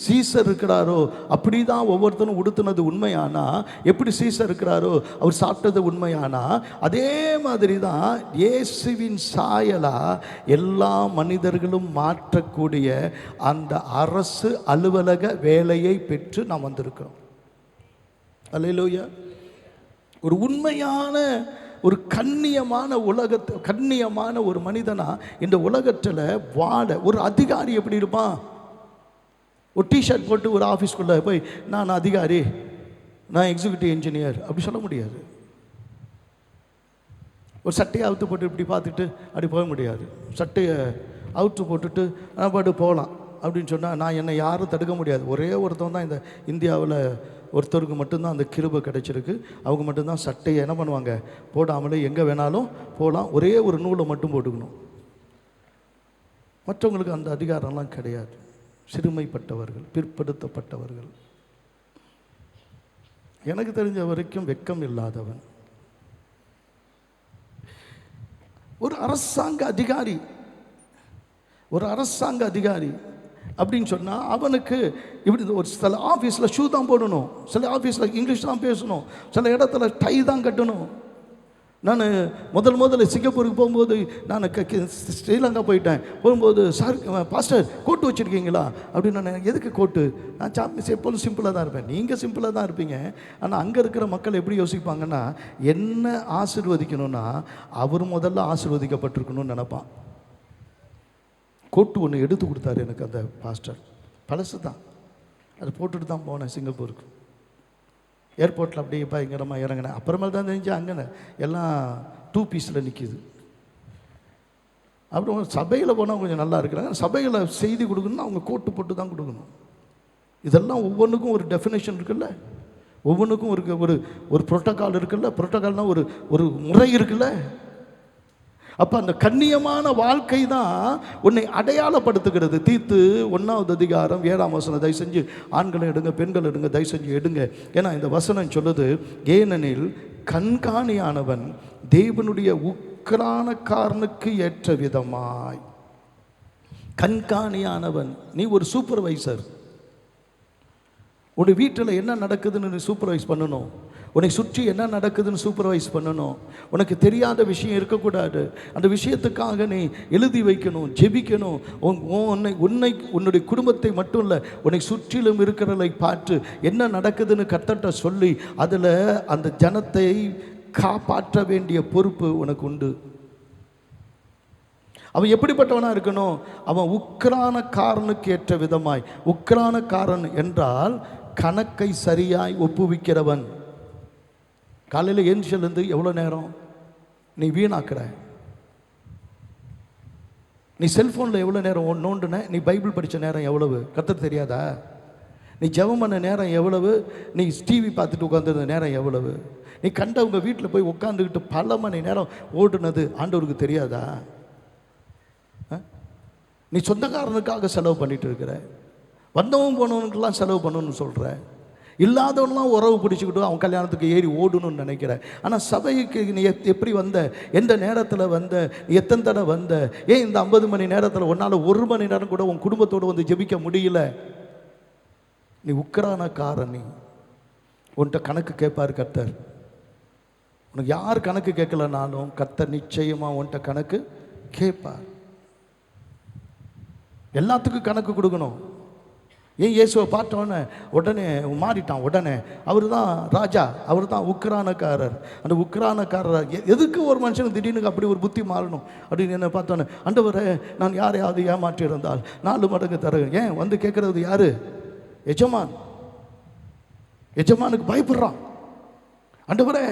சீசர் இருக்கிறாரோ அப்படி தான் ஒவ்வொருத்தரும் உடுத்துனது உண்மையானா, எப்படி சீசர் இருக்கிறாரோ அவர் சாப்பிட்டது உண்மையானா, அதே மாதிரி தான் இயேசுவின் சாயலா எல்லா மனிதர்களும் மாற்றக்கூடிய அந்த அரசு அலுவலக வேலையை பெற்று நாம் வந்திருக்கிறோம். அல்லேலூயா. ஒரு உண்மையான, ஒரு கண்ணியமான ஒரு மனிதனா இந்த உலகத்தில் வாழ ஒரு அதிகாரி எப்படி இருப்பான்? ஒரு டிஷர்ட் போட்டு ஒரு ஆஃபீஸ்க்குள்ளே போய் நான் அதிகாரி, நான் எக்ஸிக்யூட்டிவ் இன்ஜினியர் அப்படி சொல்ல முடியாது. ஒரு சட்டையை அவுத்து போட்டு இப்படி பார்த்துட்டு அப்படி போக முடியாது. சட்டையை அவுத்து போட்டுட்டு நான் பாட்டு போகலாம் அப்படின்னு சொன்னால் நான் என்னை யாரும் தடுக்க முடியாது. ஒரே ஒருத்தவன் தான் இந்த இந்தியாவில் ஒருத்தருக்கு மட்டும்தான் அந்த கிருபை கிடைச்சிருக்கு. அவங்க மட்டும்தான் சட்டையை என்ன பண்ணுவாங்க, போடாமலே எங்கே வேணாலும் போகலாம். ஒரே ஒரு நூலை மட்டும் போட்டுக்கணும். மற்றவங்களுக்கு அந்த அதிகாரம்லாம் கிடையாது. சிறுமைப்பட்டவர்கள், பிற்படுத்தப்பட்டவர்கள். எனக்கு தெரிஞ்ச வரைக்கும் வெட்கம் இல்லாதவன் ஒரு அரசாங்க அதிகாரி அப்படின்னு சொன்னால் அவனுக்கு இப்படி ஒரு சில ஆஃபீஸில் ஷூ தான் போடணும், சில ஆஃபீஸில் இங்கிலீஷ் தான் பேசணும், சில இடத்துல டை தான் கட்டணும். நான் முதல்ல சிங்கப்பூருக்கு போகும்போது நான் ஸ்ரீலங்கா போகும்போது சார் பாஸ்டர் கோட்டு வச்சுருக்கீங்களா அப்படின்னு. நான் எதுக்கு கோட்டு? நான் எப்போதும் சிம்பிளாக தான் இருப்பேன். நீங்கள் சிம்பிளாக தான் இருப்பீங்க. ஆனால் அங்கே இருக்கிற மக்கள் எப்படி யோசிப்பாங்கன்னா, என்ன ஆசீர்வதிக்கணும்னா அவர் முதல்ல ஆசீர்வதிக்கப்பட்டிருக்கணும்னு நினைப்பான். கோட்டு ஒன்று எடுத்து கொடுத்தாரு எனக்கு அந்த பாஸ்டர். பழசு தான், அது போட்டுட்டு தான் போனேன் சிங்கப்பூருக்கு. ஏர்போர்ட்டில் அப்படியே பயங்கரமாக இறங்கினேன். அப்புறமேல தான் தெரிஞ்சு அங்கே எல்லாம் 2 பீஸில் நிற்கிது. அப்புறம் சபையில் போனால் கொஞ்சம் நல்லா இருக்கிறாங்க. சபையில் செய்தி கொடுக்கணும்னா அவங்க கோட்டு போட்டு தான் கொடுக்கணும். இதெல்லாம் ஒவ்வொன்றுக்கும் ஒரு டெஃபினேஷன் இருக்குல்ல, ஒவ்வொன்றுக்கும் ஒரு புரோட்டோக்கால் இருக்குல்ல. புரோட்டோக்கால்னால் ஒரு முறை இருக்குல்ல. அப்போ அந்த கண்ணியமான வாழ்க்கை தான் உன்னை அடையாளப்படுத்துகிறது. தீத்து 1வது அதிகாரம் 7ஆம் வசனம் தயவு செஞ்சு ஆண்களை எடுங்க, பெண்கள் எடுங்க, தயவு செஞ்சு எடுங்க. ஏன்னா இந்த வசனம் சொல்லுது, ஏனெனில் கண்காணியானவன் தேவனுடைய உக்கிரானக்காரனுக்கு ஏற்ற விதமாய். கண்காணியானவன், நீ ஒரு சூப்பர்வைசர். உன்னுடைய வீட்டில் என்ன நடக்குதுன்னு நீ சூப்பர்வைஸ் பண்ணணும். உன்னை சுற்றி என்ன நடக்குதுன்னு சூப்பர்வைஸ் பண்ணணும். உனக்கு தெரியாத விஷயம் இருக்கக்கூடாது. அந்த விஷயத்துக்காக நீ எழுதி வைக்கணும், ஜெபிக்கணும். உன்னுடைய குடும்பத்தை மட்டும் இல்லை, உன்னை சுற்றிலும் இருக்கிறதை பார்த்து என்ன நடக்குதுன்னு கர்த்தர்ட்ட சொல்லி அதில் அந்த ஜனத்தை காப்பாற்ற வேண்டிய பொறுப்பு உனக்கு உண்டு. அவன் எப்படிப்பட்டவனாக இருக்கணும்? அவன் உக்கிரானக்காரனுக்கு ஏற்ற விதமாய். உக்கிரானக்காரன் என்றால் கணக்கை சரியாய் ஒப்புவிக்கிறவன். காலையில் ஏஞ்சிலேருந்து எவ்வளோ நேரம் நீ வீணாக்குற? நீ செல்ஃபோனில் எவ்வளோ நேரம் நோண்டுன? நீ பைபிள் படித்த நேரம் எவ்வளவு கர்த்தருக்கு தெரியாதா? நீ ஜெபம் பண்ண நேரம் எவ்வளவு? நீ டிவி பார்த்துட்டு உட்காந்துருந்த நேரம் எவ்வளவு? நீ கண்டவங்க வீட்டில் போய் உட்காந்துக்கிட்டு பல மணி நேரம் ஓடுனது ஆண்டவருக்கு தெரியாதா? நீ சொந்தக்காரனுக்காக செலவு பண்ணிட்டு இருக்கிற. வந்தவன் போனவனுக்கெல்லாம் செலவு பண்ணணும்னு சொல்கிற. இல்லாதவன்லாம் உறவு பிடிச்சிக்கிட்டு அவன் கல்யாணத்துக்கு ஏறி ஓடணும்னு நினைக்கிற. ஆனால் சபைக்கு நீ எப்படி வந்த? எந்த நேரத்தில் வந்த? நீ எத்தனை தடவை வந்த? ஏன் இந்த 50 மணி நேரத்தில் உன்னால் 1 மணி நேரம் கூட உன் குடும்பத்தோடு வந்து ஜெபிக்க முடியல? நீ உக்கிரானக்காரன். நீ உன்கிட்ட கணக்கு கேட்பார் கர்த்தர். உனக்கு யார் கணக்கு கேட்கலனாலும் கர்த்தர் நிச்சயமாக உன்கிட்ட கணக்கு கேட்பார். எல்லாத்துக்கும் கணக்கு கொடுக்கணும். ஏன் இயேசுவை பார்த்தோன்னே உடனே மாறிட்டான்? உடனே அவர் தான் ராஜா, அவர் தான் உக்கிரானக்காரர். அந்த உக்கிரானக்காரர் எதுக்கு ஒரு மனுஷனுக்கு திடீர்னு அப்படி ஒரு புத்தி மாறணும் அப்படின்னு என்ன பார்த்தோன்னே, ஆண்டவரே நான் யாரையாவது ஏமாற்றி இருந்தால் 4 மடங்கு தரேன். ஏன் வந்து கேட்குறது யாரு? எஜமான். எஜமானுக்கு பயப்படுறான். ஆண்டவரே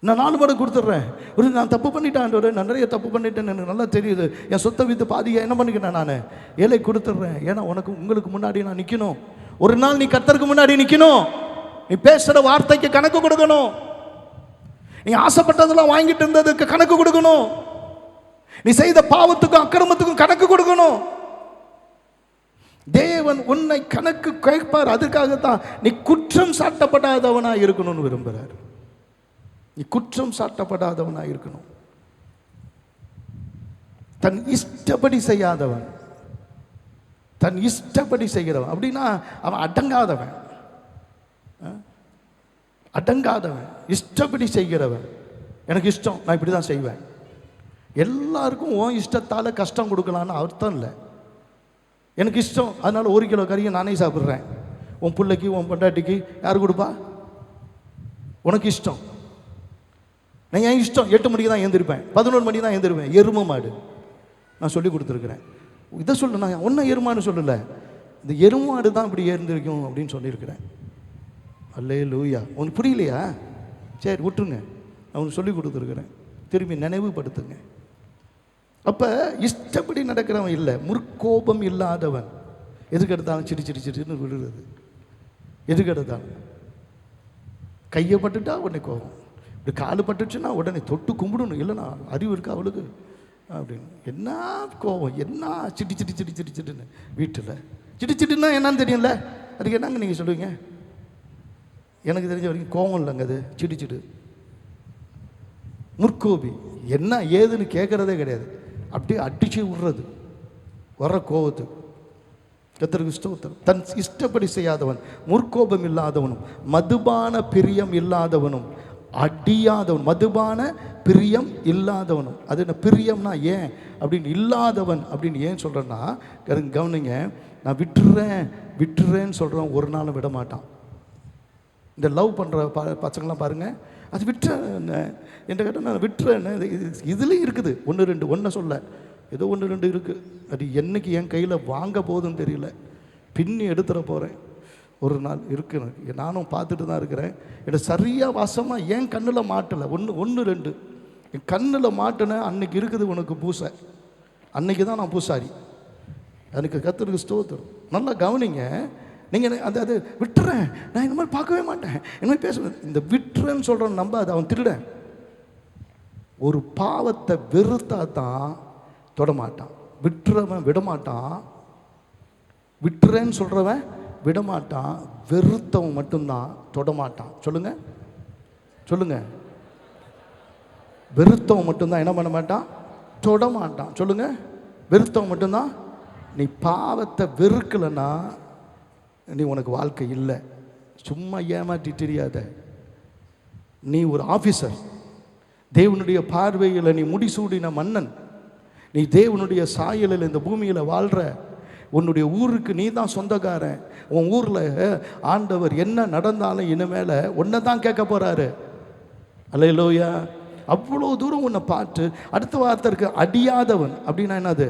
நான் 4 மடங்கு கொடுத்துட்றேன். ஒரு நான் தப்பு பண்ணிட்டேன் ஆண்டவரே, நான் நிறைய தப்பு பண்ணிட்டேன்னு எனக்கு நல்லா தெரியுது. என் சொத்தை வித்து பாதியை என்ன பண்ணிக்கிறேன், நான் ஏழை கொடுத்துட்றேன். ஏன்னா உங்களுக்கு முன்னாடி நான் நிற்கணும். ஒரு நாள் நீ கர்த்தருக்கு முன்னாடி நிற்கணும். நீ பேசுகிற வார்த்தைக்கு கணக்கு கொடுக்கணும். நீ ஆசைப்பட்டதெல்லாம் வாங்கிட்டு இருந்ததுக்கு கணக்கு கொடுக்கணும். நீ செய்த பாவத்துக்கும் அக்கிரமத்துக்கும் கணக்கு கொடுக்கணும். தேவன் உன்னை கணக்கு கேட்பார். அதுக்காகத்தான் நீ குற்றம் சாட்டப்படாதவனா இருக்கணும்னு விரும்புகிறார். நீ குற்றம் சாட்டப்படாதவனா இருக்கணும். தன் இஷ்டப்படி செய்யாதவன், தன் இஷ்டப்படி செய்கிறவன் அப்படின்னா அவன் அடங்காதவன். அடங்காதவன், இஷ்டப்படி செய்கிறவன். எனக்கு இஷ்டம், நான் இப்படி தான் செய்வேன். எல்லாருக்கும் உன் இஷ்டத்தால் கஷ்டம் கொடுக்கலான்னு அர்த்தம் இல்லை. எனக்கு இஷ்டம், அதனால் 1 கிலோ கறியை நானே சாப்பிட்றேன். உன் பிள்ளைக்கு, உன் பொண்டாட்டிக்கு யார் கொடுப்பா? உனக்கு இஷ்டம். நான் என் இஷ்டம் 8 மணிக்கு தான் எழுந்திருப்பேன், 11 மணிக்கு தான் எழுந்திருப்பேன். எருமை மாடு நான் சொல்லி கொடுத்துருக்குறேன். இதை சொல்ல நான் ஒன்றும் எருமான்னு சொல்லலை, இந்த எருமாடு தான் இப்படி எழுந்திருக்கும் அப்படின்னு சொல்லியிருக்கிறேன். அல்லேலூயா. உனக்கு புரியலையா? சரி விட்டுருங்க, நான் உனக்கு சொல்லி கொடுத்துருக்குறேன். திரும்பி நினைவுபடுத்துங்க. அப்போ இஷ்டப்படி நடக்கிறவன் இல்லை, முற்கோபம் இல்லாதவன். எதுக்கு எடுத்தாலும் சிரி சிரி சிரின்னு விடுறது. எதுக்கு எடுத்தாலும் கையை பட்டுட்டா உடனே கோபம், இப்படி காலு பட்டுச்சுன்னா உடனே தொட்டு கும்பிடணும். இல்லைனா அறிவு இருக்கா அவளுக்கு அப்படின்னு. என்ன கோபம், என்ன சிட்டி சிட்டி சிட்டி சிட்டி சிட்டுன்னு. வீட்டில் சிட்டி சிட்டுன்னா என்னன்னு தெரியும்ல, அதுக்கு என்னங்க நீங்கள் சொல்லுவீங்க? எனக்கு தெரிஞ்ச வரைக்கும் கோபம் இல்லைங்க, அது சிடி சிடு. முற்கோபி என்ன ஏதுன்னு கேட்குறதே கிடையாது, அப்படியே அடிச்சு விடுறது வர கோபத்து. கர்த்தருக்கு ஸ்தோத்திரம். தன் இஷ்டப்படி செய்யாதவன், முற்கோபம் இல்லாதவனும், மதுபான பிரியம் இல்லாதவனும், அடியாதவன். மதுபான பிரியம் இல்லாதவனும். அது என்ன பிரியம்னா ஏன் அப்படின்னு, இல்லாதவன் அப்படின்னு ஏன் சொல்கிறேன்னா, கவனிங்க, நான் விட்டுறேன்னு சொல்கிறேன், ஒரு நாளும் விட மாட்டான். இந்த லவ் பண்ணுற பசங்களாம் பாருங்கள், அது விட்டுறேன் என்ற கேட்டால் நான் விட்டுறேன்னு. இதுலேயும் இருக்குது 1 2 ஒன்றை சொல்ல, ஏதோ 1 2 இருக்குது. அது என்னைக்கு என் கையில் வாங்க போகுதுன்னு தெரியல, பின்னி எடுத்துட போகிறேன். ஒரு நாள் இருக்கு, நானும் பார்த்துட்டு தான் இருக்கிறேன். எனக்கு சரியாக வசமாக என் கண்ணில் மாட்டலை. 1 2 என் கண்ணில் மாட்டினேன். அன்னைக்கு இருக்குது உனக்கு பூசை, அன்னைக்கு தான் நான் பூசாரி. எனக்கு கர்த்தருக்கு ஸ்தோத்திரம். நல்லா கவனிங்க நீங்கள். அது விட்டுறேன், நான் இந்த மாதிரி பார்க்கவே மாட்டேன், இந்த மாதிரி பேசுவேன். இந்த விட்டுறேன்னு சொல்கிறேன் நம்ப, அது அவன் திருடன். ஒரு பாவத்தை வெறுத்தா தான் தொடமாட்டான். விட்டுறவன் விடமாட்டான், விட்டுறேன்னு சொல்கிறவன் விடமாட்டான். வெறுத்தவன் மட்டும்தான் தொடமாட்டான். சொல்லுங்க சொல்லுங்க. வெறுத்தவன் மட்டும்தான் என்ன பண்ண மாட்டான்? தொடமாட்டான். சொல்லுங்க. வெறுத்தவன் மட்டும்தான். நீ பாவத்தை வெறுக்கலைன்னா நீ உனக்கு வாழ்க்கை இல்லை. சும்மா ஏமாற்றி தெரியாத. நீ ஒரு ஆஃபீஸர், தேவனுடைய பார்வையில் நீ முடிசூடின மன்னன், நீ தேவனுடைய சாயலில் இந்த பூமியில் வாழ்கிற. உன்னுடைய ஊருக்கு நீ தான் சொந்தக்காரன். உன் ஊரில் ஆண்டவர் என்ன நடந்தாலும் இனிமேல் உன்னை தான் கேட்க போகிறாரு. அல்லேலூயா. அவ்வளோ தூரம் உன்னை பார்த்து அடுத்த வார்த்தை இருக்கு, அடியாதவன் அப்படின்னா என்னது?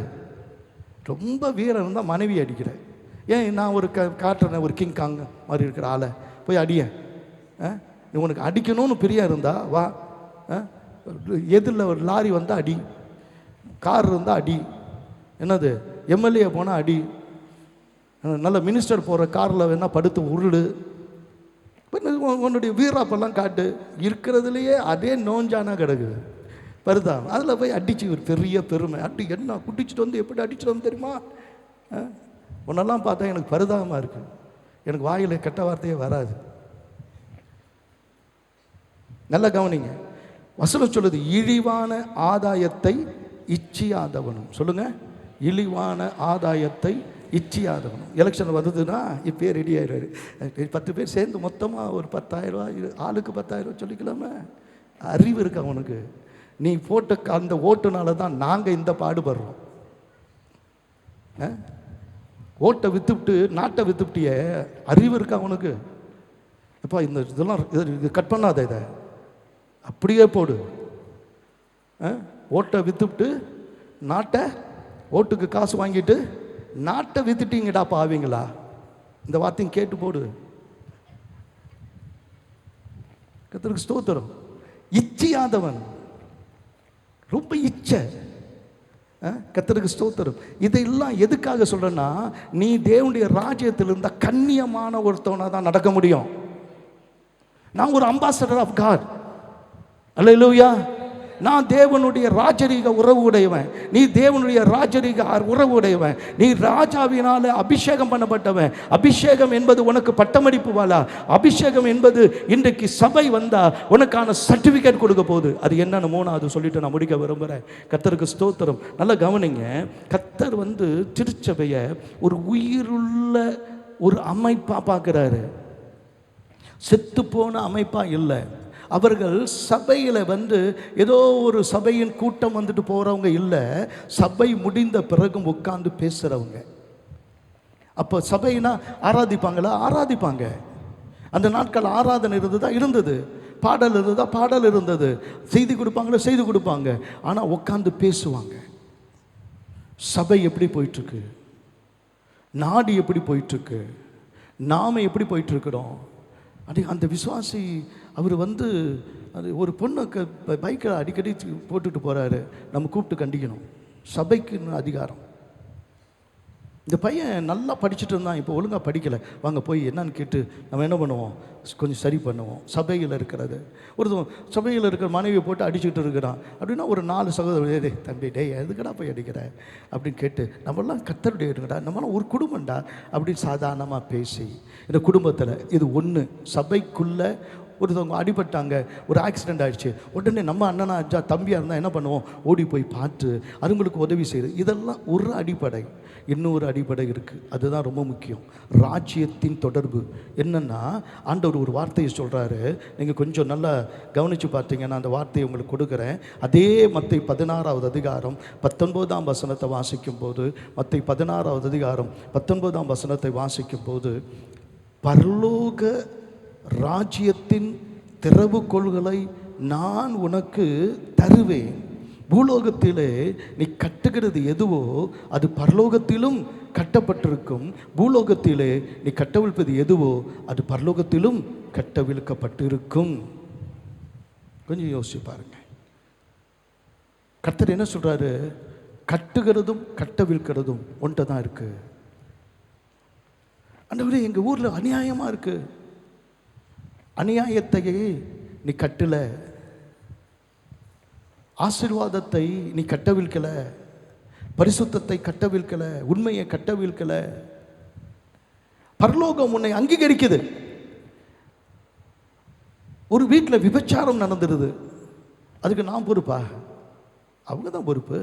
ரொம்ப வீரன் தான் மனைவி அடிக்கிறேன். ஏன் நான் ஒரு காட்டுறேன், ஒரு கிங் காங் மாதிரி இருக்கிற ஆளை போய் அடிய. உனக்கு அடிக்கணும்னு பிரியா இருந்தா வா. எதிரில் ஒரு லாரி வந்தால் அடி, கார் இருந்தால் அடி, என்னது எம்எல்ஏ போனால் அடி, நல்ல மினிஸ்டர் போகிற காரில் வேணால் படுத்து உருடு. உன்னுடைய வீராப்பெல்லாம் காட்டு. இருக்கிறதுலையே அதே நோஞ்சானா கிடக்குது வருதா, அதில் போய் அடிச்சு ஒரு பெரிய பெருமை. அடி என்ன குட்டிச்சிட்டு வந்து எப்படி அடிச்சுட்டு வந்து தெரியுமா? உன்னெல்லாம் பார்த்தா எனக்கு பரிதாபமாக இருக்குது. எனக்கு வாயில் கெட்ட வார்த்தையே வராது. நல்லா கவனிங்க, வசனம் சொல்லுது, இழிவான ஆதாயத்தை இச்சியாதவனும். சொல்லுங்க, இழிவான ஆதாயத்தை இச்சியாதவனும். எலெக்ஷன் வருதுன்னா இப்போயே ரெடி ஆயிடுவார். 10 பேர் சேர்ந்து மொத்தமாக ஒரு 10,000 ரூபா, ஆளுக்கு 10,000 ரூபா சொல்லிக்கலாமே. அறிவு இருக்கு அவனுக்கு. நீ போட்ட அந்த ஓட்டுனால தான் நாங்கள் இந்த பாடுபடுறோம். ஓட்டை வித்துவிட்டு நாட்டை வித்துவிட்டிய, அறிவு இருக்கா அவனுக்கு? அப்பா இந்த இதெல்லாம் இது கட் பண்ணாத, இதை அப்படியே போடு. ஓட்டை வித்துவிட்டு நாட்டை, ஓட்டுக்கு காசு வாங்கிட்டு நாட்டை வித்துட்டீங்கடாப்பா ஆவீங்களா? இந்த வார்த்தையும் கேட்டு போடு. கர்த்தருக்கு ஸ்தோத்திரம். இச்சியாதவன், ரொம்ப இச்சை. கர்த்தருக்கு ஸ்தோத்திரம். இதையெல்லாம் எதுக்காக சொல்றேன்னா, நீ தேவனுடைய ராஜ்யத்தில் இருந்த கண்ணியமான ஒருத்தவனா தான் நடக்க முடியும். நான் ஒரு அம்பாசடர் ஆஃப் காட். அல்லேலூயா. நான் தேவனுடைய ராஜரீக உறவு உடையவன், நீ தேவனுடைய ராஜரீக உறவு உடையவன், நீ ராஜாவினால அபிஷேகம் பண்ணப்பட்டவன். அபிஷேகம் என்பது உனக்கு பட்டமளிப்பு வாழா. அபிஷேகம் என்பது இன்றைக்கு சபை வந்தா உனக்கான சர்டிபிகேட் கொடுக்க போகுது. அது என்னன்னு மூணாவது சொல்லிட்டு நான் முடிக்க விரும்புகிறேன். கர்த்தருக்கு ஸ்தோத்திரம். நல்லா கவனிங்க. கர்த்தர் திருச்சபையை ஒரு உயிருள்ள ஒரு அமைப்பா பார்க்கிறாரு. செத்து போன அமைப்பா இல்லை. அவர்கள் சபையில் ஏதோ ஒரு சபையின் கூட்டம் போகிறவங்க இல்லை, சபை முடிந்த பிறகும் உட்கார்ந்து பேசுகிறவங்க. அப்போ சபைனா ஆராதிப்பாங்களா? ஆராதிப்பாங்க. அந்த நாட்கள் ஆராதனை இருந்தது, பாடல் இருந்ததா? பாடல் இருந்தது. செய்தி கொடுப்பாங்களா? செய்தி கொடுப்பாங்க. ஆனால் உட்கார்ந்து பேசுவாங்க. சபை எப்படி போயிட்டுருக்கு, நாடு எப்படி போயிட்டுருக்கு, நாம் எப்படி போயிட்டுருக்குறோம். அந்த விசுவாசி அவர் அது ஒரு பொண்ணை பைக்கில் அடிக்கடி போட்டுட்டு போகிறாரு. நம்ம கூப்பிட்டு கண்டிக்கணும். சபைக்குன்னு அதிகாரம். இந்த பையன் நல்லா படிச்சுட்டு இருந்தான், இப்போ ஒழுங்காக படிக்கலை, வாங்க போய் என்னன்னு கேட்டு நம்ம என்ன பண்ணுவோம், கொஞ்சம் சரி பண்ணுவோம். சபையில் இருக்கிறது சபையில் இருக்கிற மனைவியை போட்டு அடிச்சுக்கிட்டு இருக்கிறான் அப்படின்னா ஒரு 4 சகோதரர், தம்பி டே எதுக்கடா போய் அடிக்கிற அப்படின்னு கேட்டு, நம்மளாம் கர்த்தருடைய இருக்கடா, நம்மளாம் ஒரு குடும்பம்டா அப்படின்னு சாதாரணமாக பேசி இந்த குடும்பத்தில் இது ஒன்று. சபைக்குள்ளே ஒருத்தவங்க அடிபட்டாங்க, ஒரு ஆக்சிடெண்ட் ஆகிடுச்சு, உடனே நம்ம அண்ணனா தம்பியாக இருந்தால் என்ன பண்ணுவோம், ஓடி போய் பார்த்து அதுங்களுக்கு உதவி செய்யுது. இதெல்லாம் ஒரு அடிப்படை. இன்னொரு அடிப்படை இருக்குது, அதுதான் ரொம்ப முக்கியம். ராஜ்யத்தின் தொடர்பு என்னென்னா, ஆண்டவர் ஒரு வார்த்தையை சொல்கிறாரு. நீங்கள் கொஞ்சம் நல்லா கவனித்து பார்த்தீங்கன்னா அந்த வார்த்தையை உங்களுக்கு கொடுக்குறேன். அதே மத்தேயு 16வது அதிகாரம் 19ஆம் வசனத்தை வாசிக்கும் போது, மத்தேயு 16வது அதிகாரம் 19ஆம் வசனத்தை வாசிக்கும் போது, பரலோக ராஜ்யத்தின் திறவுகோல்களை நான் உனக்கு தருவேன். பூலோகத்திலே நீ கட்டுகிறது எதுவோ அது பரலோகத்திலும் கட்டப்பட்டிருக்கும். பூலோகத்திலே நீ கட்டவிழ்ப்பது எதுவோ அது பரலோகத்திலும் கட்டவிழ்க்கப்பட்டிருக்கும். கொஞ்சம் யோசிச்சு பாருங்க. கர்த்தர் என்ன சொல்றாரு? கட்டுகிறதும் கட்டவிழ்க்கிறதும் ஒன்றை தான் இருக்கு. ஆண்டவரே, எங்கள் ஊரில் அநியாயமாக இருக்கு. அநியாயத்தையே நீ கட்டல, ஆசீர்வாதத்தை நீ கட்டவிழ்க்கல, பரிசுத்தத்தை கட்டவிழ்க்கல, உண்மையை கட்டவிழ்க்கல. பரலோகம் உன்னை அங்கீகரிக்குது. ஒரு வீட்டில் விபச்சாரம் நடந்துருது, அதுக்கு நான் பொறுப்பா? அவங்க தான் பொறுப்பு.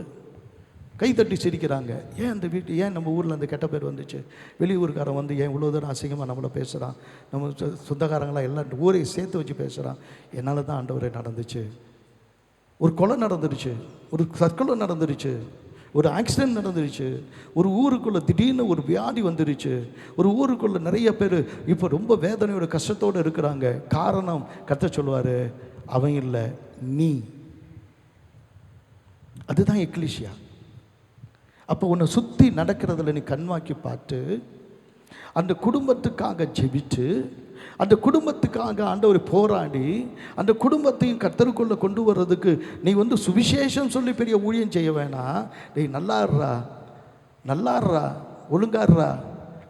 கை தட்டி சிரிக்கிறாங்க. ஏன் அந்த வீட்டு, ஏன் நம்ம ஊரில் அந்த கெட்ட பேர் வந்துச்சு? வெளியூருக்காரன் ஏன் இவ்வளோ தூரம் அசிங்கமாக நம்மளை பேசுகிறான், நம்ம சொந்தக்காரங்களாம் எல்லாம் ஊரை சேர்த்து வச்சு பேசுகிறான். என்னால் தான் ஆண்டவரே நடந்துச்சு. ஒரு கொலை நடந்துருச்சு, ஒரு தற்கொலை நடந்துருச்சு, ஒரு ஆக்சிடென்ட் நடந்துருச்சு, ஒரு ஊருக்குள்ளே திடீர்னு ஒரு வியாதி வந்துருச்சு, ஒரு ஊருக்குள்ளே நிறைய பேர் இப்போ ரொம்ப வேதனையோட கஷ்டத்தோடு இருக்கிறாங்க. காரணம் கர்த்தர் சொல்லுவார், அவன் இல்லை, நீ. அதுதான் எக்லீசியா. அப்போ உன்னை சுற்றி நடக்கிறதுல நீ கண்வாக்கி பார்த்து அந்த குடும்பத்துக்காக ஜெபிச்சு, அந்த குடும்பத்துக்காக ஆண்டவர் போராடி அந்த குடும்பத்தையும் கர்த்தருக்குள்ளே கொண்டு வர்றதுக்கு நீ சுவிசேஷம் சொல்லி பெரிய ஊழியம் செய்ய வேணாம். நீ நல்லாடுறா, நல்லாடுறா, ஒழுங்காடுறா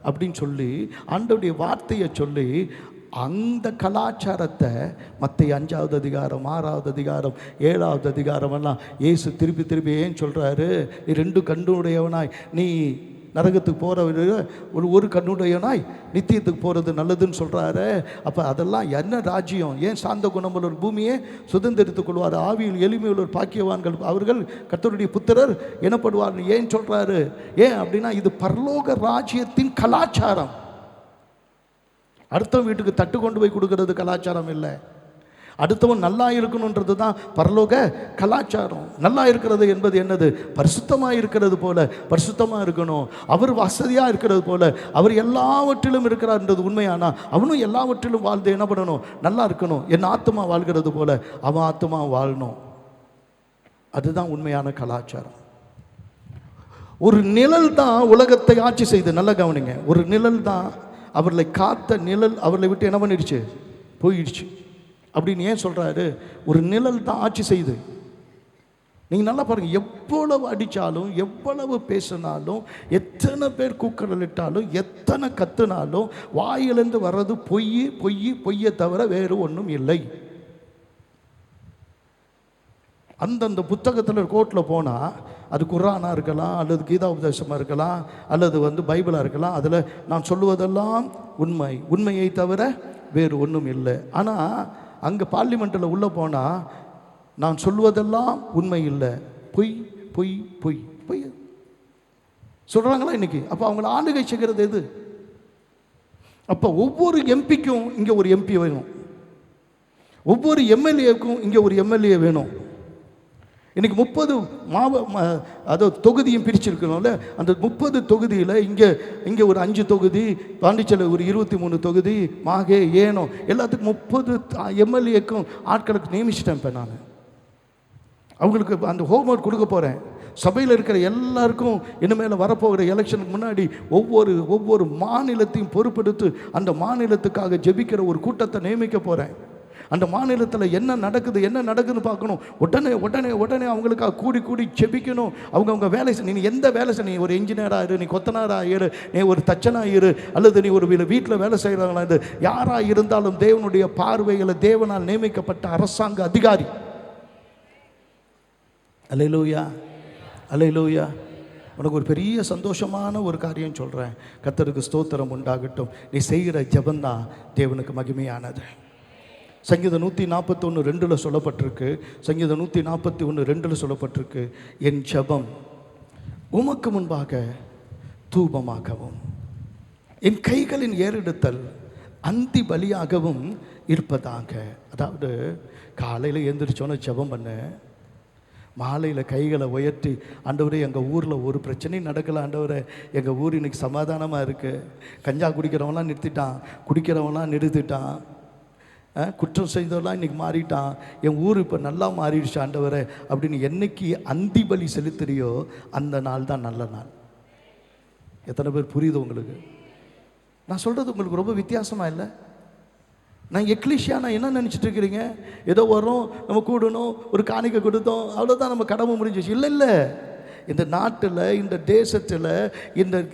அப்படின்னு சொல்லி ஆண்டவருடைய வார்த்தையை சொல்லி அந்த கலாச்சாரத்தை மத்தேயு 5வது அதிகாரம் 6வது அதிகாரம் 7வது அதிகாரம் எல்லாம் இயேசு திருப்பி திருப்பி ஏன் சொல்கிறாரு? நீ 2 கண்ணுடையவனாய் நீ நரகத்துக்கு போகிற ஒரு கண்ணுடையவனாய் நித்தியத்துக்கு போகிறது நல்லதுன்னு சொல்கிறாரு. அப்போ அதெல்லாம் என்ன ராஜ்யம்? ஏன் சாந்த குணமுள்ள ஒரு பூமியை சுதந்திரித்துக் கொள்வார், ஆவியில் எளிமையுள்ள ஒரு பாக்கியவான்கள் அவர்கள் கர்த்தருடைய புத்திரர் எனப்படுவார் ஏன் சொல்கிறாரு? ஏன் அப்படின்னா இது பரலோக ராஜ்யத்தின் கலாச்சாரம். அடுத்தவன் வீட்டுக்கு தட்டு கொண்டு போய் கொடுக்கறது கலாச்சாரம் இல்லை. அடுத்தவன் நல்லா இருக்கணுன்றது தான் பரலோக கலாச்சாரம். நல்லா இருக்கிறது என்பது என்னது? பரிசுத்தமாக இருக்கிறது போல பரிசுத்தமாக இருக்கணும். அவர் வசதியாக இருக்கிறது போல அவர் எல்லாவற்றிலும் இருக்கிறார்ன்றது உண்மையானா அவனும் எல்லாவற்றிலும் வாழ்ந்து என்ன பண்ணணும்? நல்லா இருக்கணும். என் ஆத்மா வாழ்கிறது போல அவன் ஆத்மா வாழணும். அதுதான் உண்மையான கலாச்சாரம். ஒரு நிழல் தான் உலகத்தை ஆட்சி செய்து. நல்லா கவனிங்க. ஒரு நிழல் தான், அவர்களை காத்த நிழல் அவர்களை விட்டு என்ன பண்ணிடுச்சு? போயிடுச்சு. அப்படின்னு ஏன் சொல்கிறாரு? ஒரு நிழல் தான் ஆட்சி செய்யுது. நீங்கள் நல்லா பாருங்கள். எவ்வளவு அடித்தாலும், எவ்வளவு பேசினாலும், எத்தனை பேர் கூக்குரலிட்டாலும், எத்தனை கத்துனாலும் வாயிலிருந்து வர்றது பொய், பொய், பொய்யை தவிர வேறு ஒன்றும் இல்லை. அந்தந்த புத்தகத்தில் கோர்ட்டில் போனால் அது குர்ஆனாக இருக்கலாம், அல்லது கீதா உபதேசமாக இருக்கலாம், அல்லது பைபிளாக இருக்கலாம். அதில் நான் சொல்லுவதெல்லாம் உண்மையை தவிர வேறு ஒன்றும் இல்லை. ஆனால் அங்கே பார்லிமெண்ட்டில் உள்ளே போனால் நான் சொல்லுவதெல்லாம் உண்மை இல்லை, பொய் பொய் பொய் பொய் சொல்கிறாங்களா இன்னைக்கு? அப்போ அவங்கள ஆளுகை செய்கிறது எது? அப்போ ஒவ்வொரு எம்பிக்கும் இங்கே ஒரு எம்பி வேணும், ஒவ்வொரு எம்எல்ஏக்கும் இங்கே ஒரு எம்எல்ஏ வேணும். இன்றைக்கி 30 அதாவது தொகுதியும் பிரிச்சிருக்கணும்ல. அந்த 30 தொகுதியில் இங்கே ஒரு 5 தொகுதி, பாண்டிச்சேரியில் ஒரு 23 தொகுதி, மாகே ஏனோ எல்லாத்துக்கும் 30 எம்எல்ஏக்கும் ஆட்களுக்கு நியமிச்சிட்டேன். இப்போ நான் அவங்களுக்கு அந்த ஹோம்ஒர்க் கொடுக்க போகிறேன். சபையில் இருக்கிற எல்லாருக்கும் இனிமேல் வரப்போகிற எலெக்ஷனுக்கு முன்னாடி ஒவ்வொரு மாநிலத்தையும் பொறுப்பெடுத்து அந்த மாநிலத்துக்காக ஜெபிக்கிற ஒரு கூட்டத்தை நியமிக்க போகிறேன். அந்த மாநிலத்தில் என்ன நடக்குதுன்னு பார்க்கணும். உடனே அவங்களுக்காக கூடி ஜெபிக்கணும். அவங்க வேலை நீ எந்த வேலை நீ ஒரு இன்ஜினியராக இரு, நீ கொத்தனாராக இரு, நீ ஒரு தச்சனாக இரு, அல்லது நீ ஒரு வீட்டில் வேலை செய்கிறாங்களா, இது யாராக இருந்தாலும் தேவனுடைய பார்வையில் தேவனால் நியமிக்கப்பட்ட அரசாங்க அதிகாரி. அல்லேலூயா, அல்லேலூயா. உனக்கு ஒரு பெரிய சந்தோஷமான ஒரு காரியம் சொல்கிறேன். கர்த்தருக்கு ஸ்தோத்திரம் உண்டாகட்டும். நீ செய்கிற ஜெபந்தான் தேவனுக்கு மகிமையானது. சங்கீதம் 141:2 சொல்லப்பட்டிருக்கு. சங்கீதம் 141:2 சொல்லப்பட்டிருக்கு, என் ஜெபம் உமக்கு முன்பாக தூபமாகவும் என் கைகளின் ஏறெடுத்தல் அந்தி பலியாகவும் இருப்பதாக. அதாவது காலையில் எழுந்திரிச்சோன்னு ஜெபம் பண்ண, மாலையில் கைகளை உயர்த்தி, ஆண்டவரே எங்கள் ஊரில் ஒரு பிரச்சனையும் நடக்கலை, ஆண்டவரே எங்கள் ஊர் இன்றைக்கி சமாதானமாக இருக்குது, கஞ்சா குடிக்கிறவங்களாம் நிறுத்திட்டான், குடிக்கிறவங்களாம் நிறுத்திட்டான், குற்றம் செய்தவெல்லாம் இன்றைக்கி மாறிட்டான், என் ஊர் இப்போ நல்லா மாறிடுச்சு ஆண்டவரே அப்படின்னு என்னைக்கு அந்தி பலி செலுத்துறியோ அந்த நாள் தான் நல்ல நாள். எத்தனை பேர் புரியுது உங்களுக்கு? நான் சொல்கிறது உங்களுக்கு ரொம்ப வித்தியாசமாக இல்லை? நான் எக்லிஷியா நான் என்ன நினச்சிட்டு இருக்கிறீங்க? ஏதோ வரோம், நம்ம கூடணும், ஒரு காணிக்கை கொடுத்தோம், அவ்வளோதான் நம்ம கடமை முடிஞ்சிச்சு. இல்லை, இந்த நாட்டில், இந்த தேசத்தில்,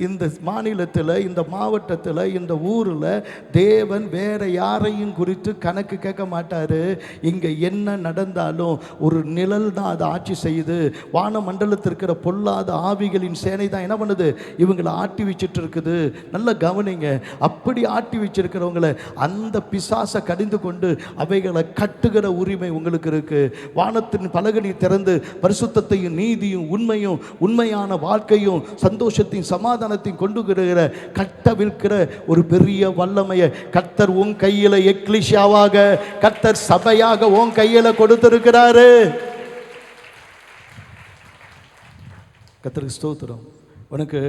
இந்த மாநிலத்தில், இந்த மாவட்டத்தில், இந்த ஊரில் தேவன் வேற யாரையும் குறித்து கணக்கு கேட்க மாட்டார். இங்கே என்ன நடந்தாலும் ஒரு நிழல் தான் அதை ஆட்சி செய்யுது. வான மண்டலத்தில் இருக்கிற பொல்லாத ஆவிகளின் சேனை தான் என்ன பண்ணுது? இவங்களை ஆட்டி வச்சுட்டு இருக்குது. நல்ல கவனிங்க. அப்படி ஆட்டி வச்சிருக்கிறவங்களை அந்த பிசாசை கடிந்து கொண்டு அவைகளை கட்டுகிற உரிமை உங்களுக்கு இருக்கு. வானத்தின் பலகடி திறந்து பரிசுத்தத்தையும் நீதியும் உண்மையும் உண்மையான வாழ்க்கையும் சந்தோஷத்தையும் சமாதானத்தையும் கொண்டு வருகிற கட்டவிழ்க்கிற ஒரு பெரிய வல்லமையை கர்த்தர் உன் கையில எக்லிஷியாவாக, கர்த்தர் சபையாக உன் கையில கொடுத்திருக்கிறாரு. கர்த்தருக்கு ஸ்தோத்திரம். உனக்கு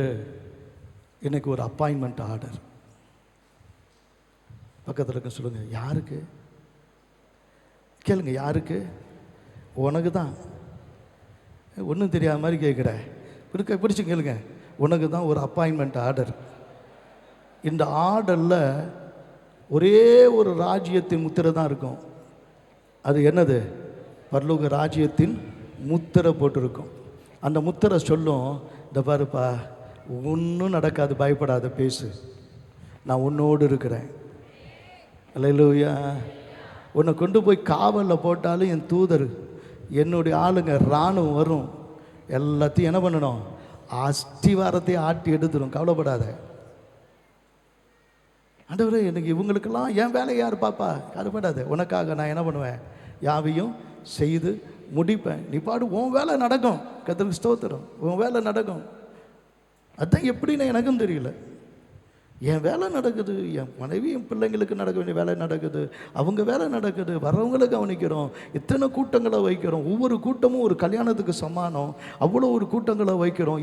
இன்னைக்கு ஒரு அப்பாயின்மெண்ட் ஆர்டர். பக்கத்தில் இருக்க சொல்லுங்க, யாருக்கு? கேளுங்க, யாருக்கு? உனக்கு தான். ஒன்றும் தெரியாத மாதிரி கேட்குற, பிடிச்சி கேளுங்க. உனக்கு தான் ஒரு அப்பாயின்மெண்ட் ஆர்டர். இந்த ஆர்டரில் ஒரே ஒரு ராஜ்யத்தின் முத்திரை தான் இருக்கும். அது என்னது? பரலோக ராஜ்யத்தின் முத்திரை போட்டிருக்கும். அந்த முத்திரை சொல்லும், இந்த பாருப்பா, ஒன்றும் நடக்காது, பயப்படாத, பேசு, நான் உன்னோடு இருக்கிறேன். அல்லேலூயா. உன்னை கொண்டு போய் காவலில் போட்டாலும் என் தூதர், என்னுடைய ஆளுங்க, இராணுவம் வரும், எல்லாத்தையும் என்ன பண்ணணும்? அஸ்திவாரத்தையும் ஆட்டி எடுத்துடும். கவலைப்படாத. ஆண்டவரே, எனக்கு இவங்களுக்கெல்லாம் என் வேலை யார் பாப்பா? கவலைப்படாத, உனக்காக நான் என்ன பண்ணுவேன்? யாவையும் செய்து முடிப்பேன். நீ பாடு, உன் வேலை நடக்கும். கர்த்தருக்கு ஸ்தோத்திரம். உன் வேலை நடக்கும். அதுதான் எப்படின்னு எனக்கும் தெரியல. என் வேலை நடக்குது, என் மனைவி என் பிள்ளைங்களுக்கு நடக்க வேண்டிய வேலை நடக்குது, அவங்க வேலை நடக்குது, வர்றவங்களை கவனிக்கிறோம், இத்தனை கூட்டங்களை வைக்கிறோம். ஒவ்வொரு கூட்டமும் ஒரு கல்யாணத்துக்கு சமானம். அவ்வளோ ஒரு கூட்டங்களை வைக்கிறோம்.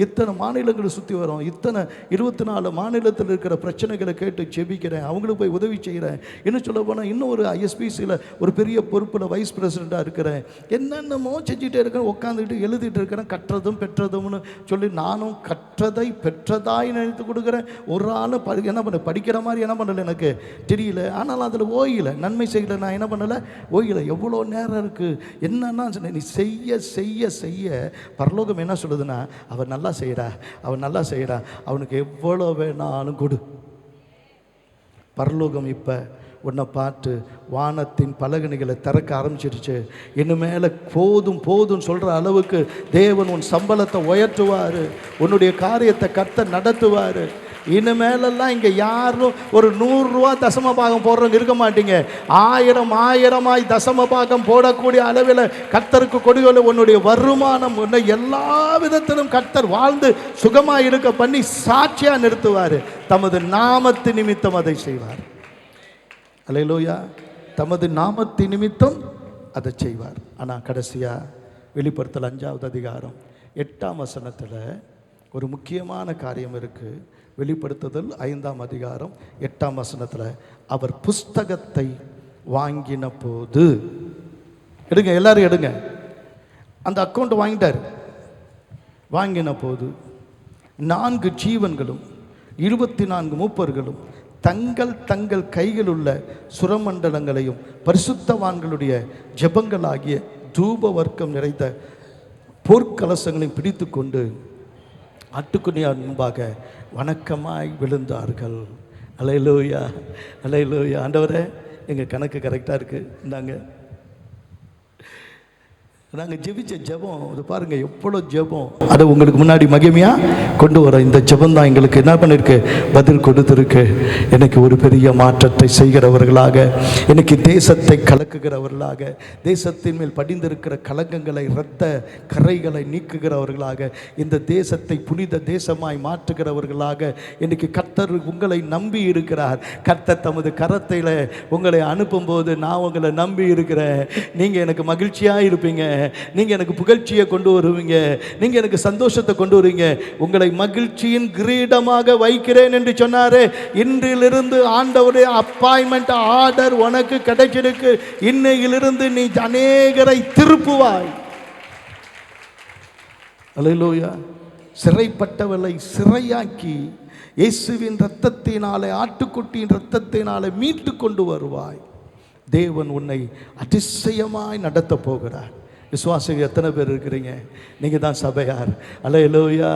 இத்தனை மாநிலங்களை சுற்றி வரோம். 24 மாநிலத்தில் இருக்கிற பிரச்சனைகளை கேட்டு ஜெபிக்கிறேன், அவங்களுக்கு போய் உதவி செய்கிறேன். இன்னும் சொல்ல போனால் இன்னும் ஒரு ஐஎஸ்பிசியில் ஒரு பெரிய பொறுப்பில் வைஸ் பிரசிடெண்ட்டாக இருக்கிறேன். என்னென்னமோ செஞ்சுட்டே இருக்கிறேன், உட்காந்துக்கிட்டு எழுதிட்டு இருக்கிறேன். கற்றதும் பெற்றதும்னு சொல்லி நானும் கற்றதை பெற்றதாய் நினைத்து கொடுக்குறேன். ஒரு ஆள் என்ன பண்ண படிக்கிற மாதிரி என்ன பண்ணலை எனக்கு தெரியல. ஆனால் அதில் ஓயில நன்மை செய்யலை. நான் என்ன பண்ணலை? ஓயில. எவ்வளோ நேரம் இருக்குது? என்னன்னா நீ செய்ய செய்ய செய்ய பரலோகம் என்ன சொல்லுதுன்னா, அவன் நல்லா செய்கிறா, அவன் நல்லா செய்கிறா, அவனுக்கு எவ்வளோ வேணாலும் கொடு. பரலோகம் இப்போ உன்னை பார்த்து வானத்தின் பலகணிகளை திறக்க ஆரம்பிச்சிருச்சு. இன்னும் மேலே போதும் போதும் சொல்கிற அளவுக்கு தேவன் உன் சம்பளத்தை உயர்த்துவார். உன்னுடைய காரியத்தை கர்த்தர் நடத்துவார். இனிமேலெல்லாம் இங்கே யாரும் ஒரு 100 ரூபா தசம பாகம் போடுறவங்க இருக்க மாட்டீங்க. 1000 தசம பாகம் போடக்கூடிய அளவில் கர்த்தருக்கு கொடுக்கல. உன்னுடைய வருமானம் உன்னை எல்லா விதத்திலும் கர்த்தர் வாழ்ந்து சுகமாக இருக்க பண்ணி சாட்சியாக நிறுத்துவார். தமது நாமத்து நிமித்தம் அதை செய்வார். அல்லேலூயா. தமது நாமத்து நிமித்தம் அதை செய்வார். ஆனால் கடைசியாக வெளிப்படுத்தல் 5வது அதிகாரம் 8ஆம் வசனத்தில் ஒரு முக்கியமான காரியம் இருக்குது. வெளிப்படுத்துதல் 5ஆம் அதிகாரம் 8ஆம் வசனத்தில் அவர் புஸ்தகத்தை வாங்கின போது, எடுங்க எல்லாரும் எடுங்க, அந்த அக்கௌண்ட் வாங்கிட்டார். வாங்கின போது 4 ஜீவன்களும் 24 மூப்பர்களும் தங்கள் தங்கள் கையில் உள்ள சுரமண்டலங்களையும் பரிசுத்தவான்களுடைய ஜெபங்களாகிய தூப வர்க்கம் நிறைந்த போர்க்கலசங்களையும் பிடித்து கொண்டு ஆட்டுக்குட்டியார் முன்பாக வணக்கமாய் விழுந்தார்கள். அல்லேலூயா, அல்லேலூயா. ஆண்டவரே, எங்கள் கணக்கு கரெக்டாக இருக்குது. நாங்கள் ஜெபிச்ச ஜெபம் அது பாருங்கள், எவ்வளோ ஜெபம் அதை உங்களுக்கு முன்னாடி மகிமையாக கொண்டு வர. இந்த ஜெபம் தான் எங்களுக்கு என்ன பண்ணிருக்கு, பதில் கொடுத்துருக்கு. எனக்கு ஒரு பெரிய மாற்றத்தை செய்கிறவர்களாக, எனக்கு தேசத்தை கலக்குகிறவர்களாக, தேசத்தின் மேல் படிந்திருக்கிற கலங்கங்களை இரத்த கரைகளை நீக்குகிறவர்களாக, இந்த தேசத்தை புனித தேசமாய் மாற்றுகிறவர்களாக இன்னைக்கு கர்த்தர் உங்களை நம்பி இருக்கிறார். கர்த்தர் தமது கரத்தில் உங்களை அனுப்பும்போது நான் உங்களை நம்பி இருக்கிறேன். நீங்கள் எனக்கு மகிழ்ச்சியாக இருப்பீங்க, நீங்கள் எனக்கு புகழ்ச்சியை கொண்டு வருவீங்க, நீங்கள் எனக்கு சந்தோஷத்தை கொண்டு வருவீங்க. உங்களை மகிழ்ச்சியின் கிரீடமாக வைக்கிறேன் என்று சொன்னாரே. இன்றிலிருந்து ஆண்டவருடைய அப்பாயின்மெண்ட் ஆர்டர் உனக்கு கிடைச்சிருக்கு. இன்னையிலிருந்து நீ அநேகரை திருப்புவாய். அல்லேலூயா. சிறைப்பட்டவளை சிறையாக்கி இயேசுவின் இரத்தத்தினாலே, ஆட்டுக்குட்டியின் இரத்தத்தினாலே மீட்டு கொண்டு வருவாய். தேவன் உன்னை அதிசயமாய் நடத்த போகிறார். விசுவாசிகள் எத்தனை பேர் இருக்கிறீங்க? நீங்கள் தான் சபையார். அல்லேலூயா.